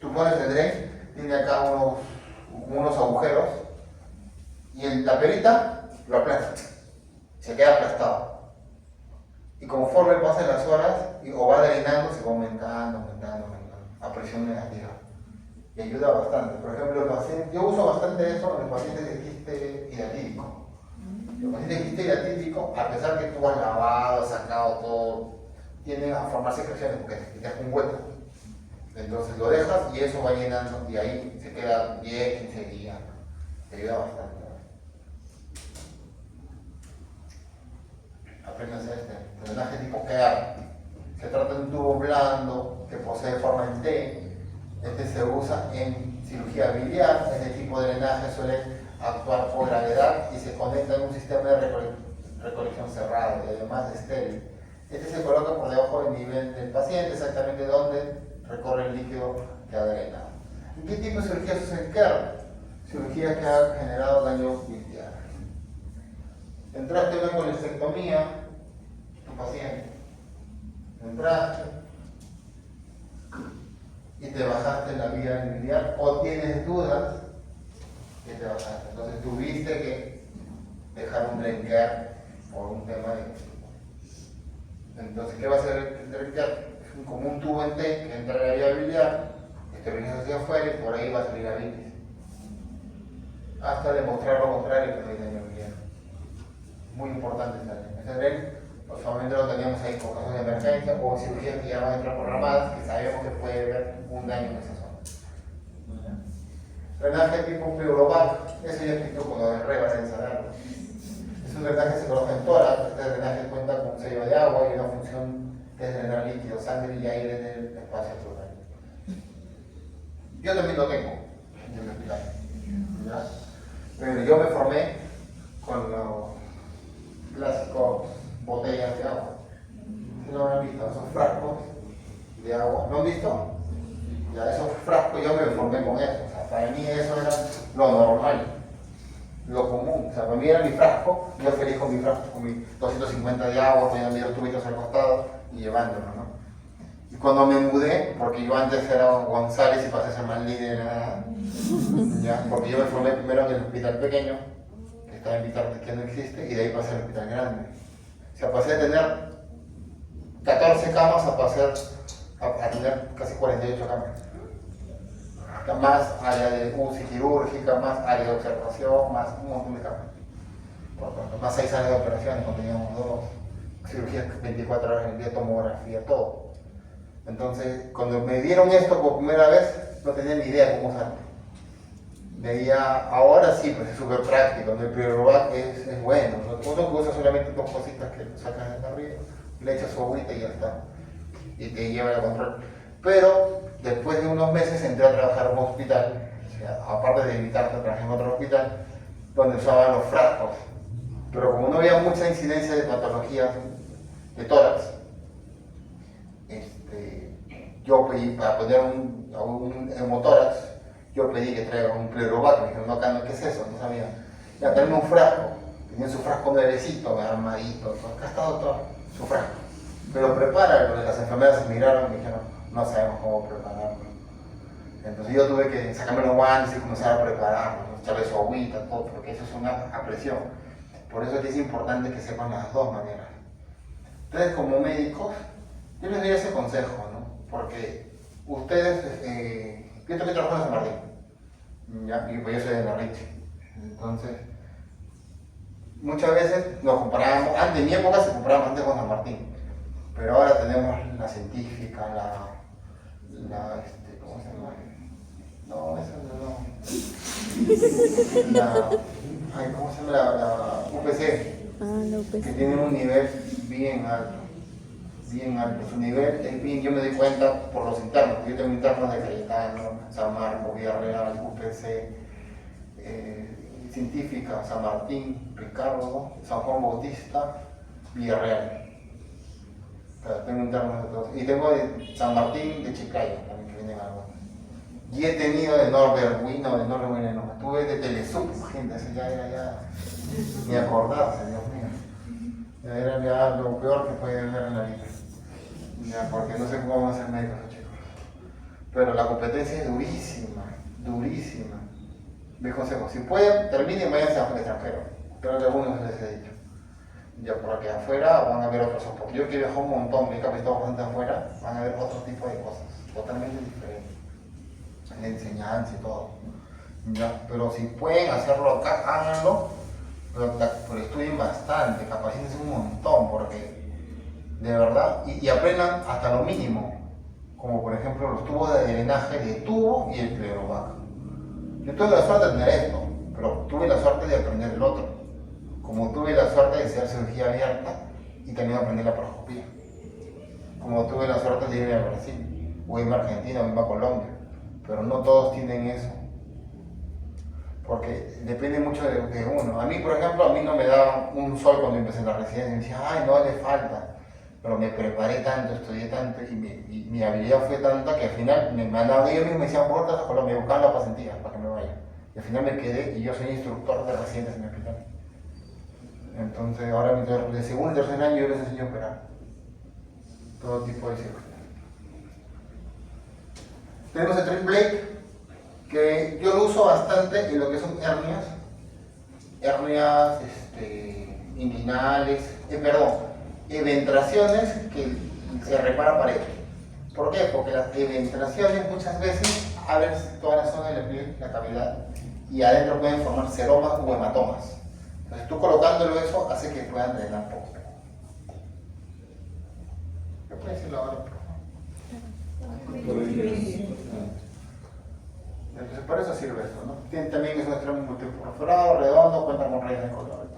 S1: tú pones el dren, tiene acá unos agujeros y la perita lo aplasta. Se queda aplastado. Y conforme pasan las horas, o va drenando, se va aumentando, a presión negativa. Y ayuda bastante. Por ejemplo, los pacientes, yo uso bastante eso en los pacientes de quiste hidatídico. Los pacientes de quiste hidatídico, a pesar que tú has lavado, sacado todo, tienden a formar secreciones porque te quitas un hueco. Entonces lo dejas y eso va llenando, y ahí se queda 10, 15 días. Te ayuda bastante. Apréndanse drenaje tipo QEAR. Se trata de un tubo blando que posee forma en T. Este se usa en cirugía biliar. Este tipo de drenaje suele actuar por gravedad y se conecta en un sistema de recolección cerrado y además estéril. Este se coloca por debajo del nivel del paciente, exactamente donde recorre el líquido que drena. ¿En qué tipo de cirugía se usa en QEAR? Cirugía que ha generado daño biliar. Entraste en una colestectomía, tu paciente. Entraste y te bajaste en la vía biliar o tienes dudas que te bajaste. Entonces tuviste que dejar un drenquear por un tema de... Entonces, ¿qué va a hacer el drenquear? Es como un tubo en T que entra en la vía biliar, esteriliza hacia afuera y por ahí va a salir la bilis. Hasta demostrar lo contrario que no hay daño biliar. Muy importante ese dren. Usualmente lo teníamos ahí por casos de emergencia o cirugías que ya van a entrar programadas, que sabemos que puede haber un daño en esa zona. Drenaje tipo Pleurovac, eso ya explico con lo de Reba en saberlo. Es un drenaje que se coloca en tórax. Este drenaje cuenta con un sello de agua y una función que es drenar líquido, sangre y aire en el espacio pleural. Yo también lo tengo en el hospital. ¿Ya? Pero yo me formé con los clásicos botellas de agua. ¿No lo han visto? Esos frascos de agua. ¿Lo han visto? Ya, esos frascos yo me formé con eso. O sea, para mí eso era lo normal, lo común. O sea, para mí era mi frasco, yo feliz con mi frasco, con mi 250 de agua, poniendo mis tubitos al costado y llevándolo, ¿no? Y cuando me mudé, porque yo antes era González y pasé a ser más líder, ¿ya? Porque yo me formé primero en el hospital pequeño, que estaba en Vitar, que no existe, y de ahí pasé al hospital grande. O sea, pasé a tener 14 camas a pasar a tener casi 48 camas. Más área de UCI quirúrgica, más área de observación, más un montón de camas. Más 6 áreas de operaciones, cuando teníamos 2, cirugías 24 horas en el día, tomografía, todo. Entonces, cuando me dieron esto por primera vez, no tenía ni idea cómo usarlo. Veía, ahora sí, pues es súper práctico, el Priovac es bueno. Uno usa solamente 2 cositas que sacas de arriba, le echas su agüita y ya está. Y te lleva el control. Pero después de unos meses entré a trabajar en un hospital, o sea, aparte de invitarme a trabajar en otro hospital, donde usaban los frascos. Pero como no había mucha incidencia de patologías de tórax, yo pedí para poner un hemotórax, yo pedí que traiga un Priovac, me dijeron, no, acá no, ¿qué es eso? No sabía. Ya traerme un frasco, tenía su frasco nuevecito, armadito, acá está doctor, su frasco. Pero prepáralo, las enfermeras se miraron y me dijeron, no sabemos cómo prepararlo. Entonces yo tuve que sacarme los guantes y comenzar a prepararlo, echarle su agüita, todo, porque eso es una presión. Por eso es importante que sepan las dos maneras. Ustedes como médicos, yo les doy ese consejo, ¿no? Porque ustedes, yo también trabajo en San Martín, ¿ya? Y pues yo soy de Narriche. Entonces, muchas veces nos comparábamos, antes en mi época se comparaban antes con San Martín, pero ahora tenemos la científica, ¿cómo se llama? No, esa no. ¿Cómo se llama? La UPC.
S2: La UPC.
S1: Que tiene un nivel bien alto. Bien alto. Su nivel es bien, yo me doy cuenta por los internos. Yo tengo internos de Cayetano, San Marcos, Villarreal, UPC, científica, San Martín, Ricardo, San Juan Bautista, Villarreal. Tengo internos de todos. Y tengo de San Martín, de Chiclayo, también que vienen algunos. Y he tenido de Norberwin, no, tuve de Telesub, gente, eso ya era ni acordarse, Dios mío. Ya era ya lo peor que puede ver en la vida. Ya, porque no sé cómo van a ser médicos los chicos. Pero la competencia es durísima, durísima. Mi consejo, si pueden, terminen, váyanse al extranjero. Pero de algunos les he dicho. Ya, porque afuera van a haber otros soportes. Yo que viajo un montón, me he capacitado bastante afuera, van a haber otro tipo de cosas, totalmente diferentes. La enseñanza y todo. Ya, pero si pueden hacerlo acá, háganlo, pero estudien bastante, capacítense un montón, porque de verdad, y aprendan hasta lo mínimo, como por ejemplo los tubos de drenaje de tubo y el Priovac. Yo tuve la suerte de tener esto, pero tuve la suerte de aprender el otro, como tuve la suerte de hacer cirugía abierta y también aprender la paroscopía, como tuve la suerte de irme a Brasil, o irme a Argentina, o irme a Colombia. Pero no todos tienen eso, porque depende mucho de uno. A mí, por ejemplo, a mí no me daba un sol cuando empecé la residencia, y me decía, ay, no le falta, pero me preparé tanto, estudié tanto, y mi habilidad fue tanta que al final me mandaban, ellos mismos me decían, ¿por qué estás a Colombia? Me buscaban la pasantía para que me vaya. Y al final me quedé, y yo soy instructor de residentes en mi hospital. Entonces, ahora de segundo y tercer año yo les enseño a operar todo tipo de cirugía. Tenemos el Trip Blake, que yo lo uso bastante en lo que son hernias inguinales, eventraciones que se repara pared. ¿Por qué? Porque las eventraciones muchas veces abren toda la zona de la piel, la cavidad, y adentro pueden formar seromas o hematomas. Entonces tú colocándolo eso hace que puedan drenar poco. ¿Qué puede decirlo ahora? Entonces para eso sirve esto, ¿no? También es un extremo multiperforado, redondo, cuenta con rayas de color.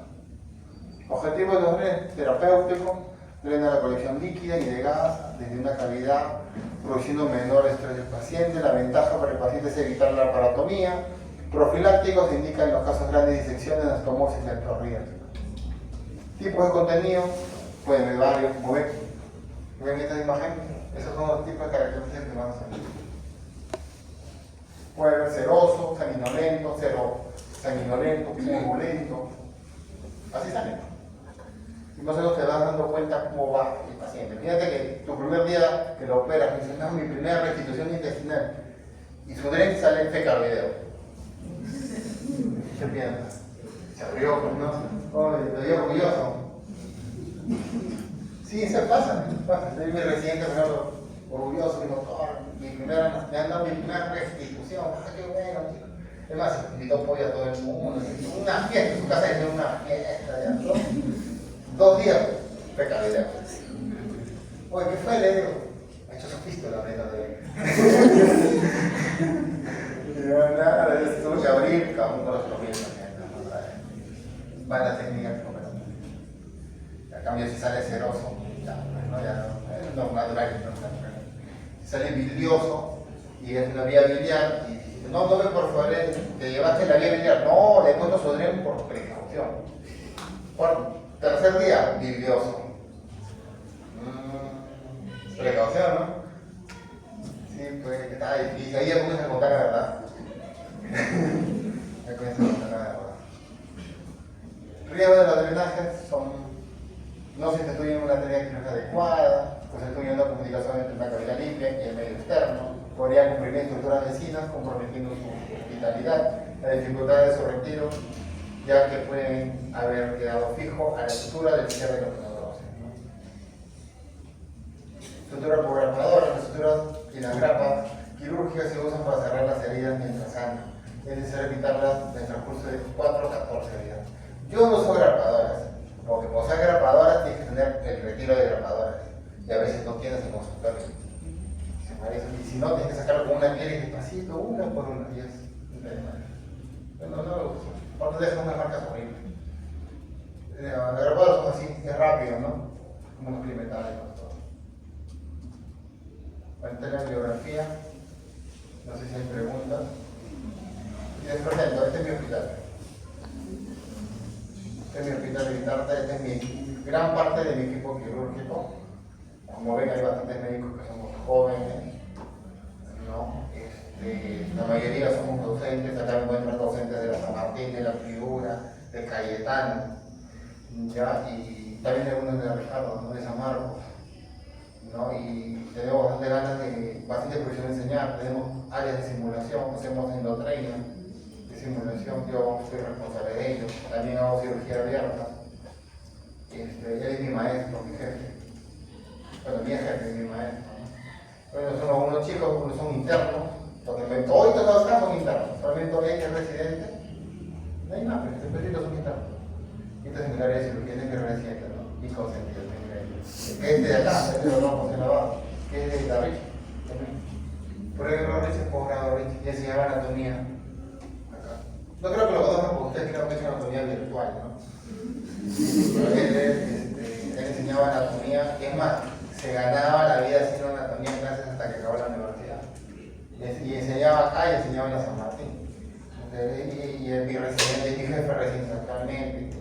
S1: Objetivo de los drenes terapéuticos: drena la colección líquida y de gas desde una cavidad, produciendo menor estrés del paciente. La ventaja para el paciente es evitar la paratomía. Profilácticos se indican en los casos grandes de disecciones, anastomosis y artrorías. Tipos de contenido, pueden haber varios, como ven esta imagen, esos son los tipos de características que van a salir. Puede haber seroso, sanguinolento, sanguinolento, turbulento, así sale. Y más o menos te vas dando cuenta cómo va el paciente. Fíjate que tu primer día que lo operas, dices, no, mi primera restitución intestinal, y su dren sale en fecal video. ¿Qué piensas? Se abrió, pues, ¿no? Oh, te dio orgulloso. Sí, se pasa, se pasa. Soy mi residente, por ejemplo, orgulloso, mi doctor, me han dado mi primera restitución, qué bueno, tío. Es más, invitó pollo a todo el mundo, una fiesta, en su casa tenía una fiesta, ya, ¿no? 2 días, pecadilla. Oye, ¿qué fue? Le digo, ha hecho su pistola, neta, de y yo, nada, tuve que abrir, cada uno los comienzos, va la técnica que comen. A cambio, si sale ceroso, ya no, no natural, no natural. Si sale bilioso y es una vía biliar, y dice, no me por favor, te llevaste la vía biliar. No, le he puesto sodrem por precaución. Por tercer día, bilioso. Precaución, ¿no? Sí, pues que está difícil. Ahí ya comienza a contar la verdad. Ya comienza a contar la verdad. Riesgos de los drenajes son. No se constituyen una teoría quirúrgica adecuada, constituyendo una comunicación entre una cavidad limpia y el medio externo, podría comprimir estructuras vecinas, comprometiendo su hospitalidad, la dificultad de su retiro, ya que pueden haber quedado fijo a la estructura del cierre de los nodos. Estructura programadora, las estructuras y las grapas quirúrgicas se usan para cerrar las heridas mientras sanan. Es necesario evitarlas en el transcurso de 4 a 14 días. Yo no uso grapadoras. Porque como son grapadoras, tienes que tener el retiro de grapadoras. Y a veces no tienes el consultorio. Y si no, tienes que sacarlo con una piel y despacito, una por una. Y es no me gusta. Aparte deja unas marcas horribles. Las grapadoras son así, es rápido, ¿no? Como experimental y todo. Bueno, esta es la bibliografía. No sé si hay preguntas. Y les presento, este es mi hospital. Este es mi hospital militar, este es mi gran parte de mi equipo quirúrgico. Como ven, hay bastantes médicos que somos jóvenes, ¿no? La mayoría somos docentes, acá me encuentran docentes de la San Martín, de la Figura, de Cayetano, ¿ya? Y también algunos de Ricardo, ¿no? De San Marcos, ¿no? Y tenemos bastante ganas de, bastante profesión de enseñar, tenemos áreas de simulación, hacemos endotraining, simulación, yo soy responsable de ello, también hago cirugía abierta. Él es mi maestro, mi jefe. Bueno, mi jefe es mi maestro. Bueno, son unos chicos, unos son internos, porque todos los acá son internos, solamente hay que es residente, no hay más, pero los son internos. Y entonces en el área de cirugía es mi residente, ¿no? Y consentido, que es de acá, es de los ramos de lavado, que es de la Rich. Por ejemplo, Rich es posgrado Rich, y enseñaba anatomía. No creo que lo conozcan porque ustedes creo que es anatomía virtual, ¿no? Él enseñaba anatomía, y es más, se ganaba la vida haciendo anatomía en clases hasta que acabó la universidad. Y enseñaba acá y enseñaba en la San Martín. Y mi residente, mi jefe recién actualmente.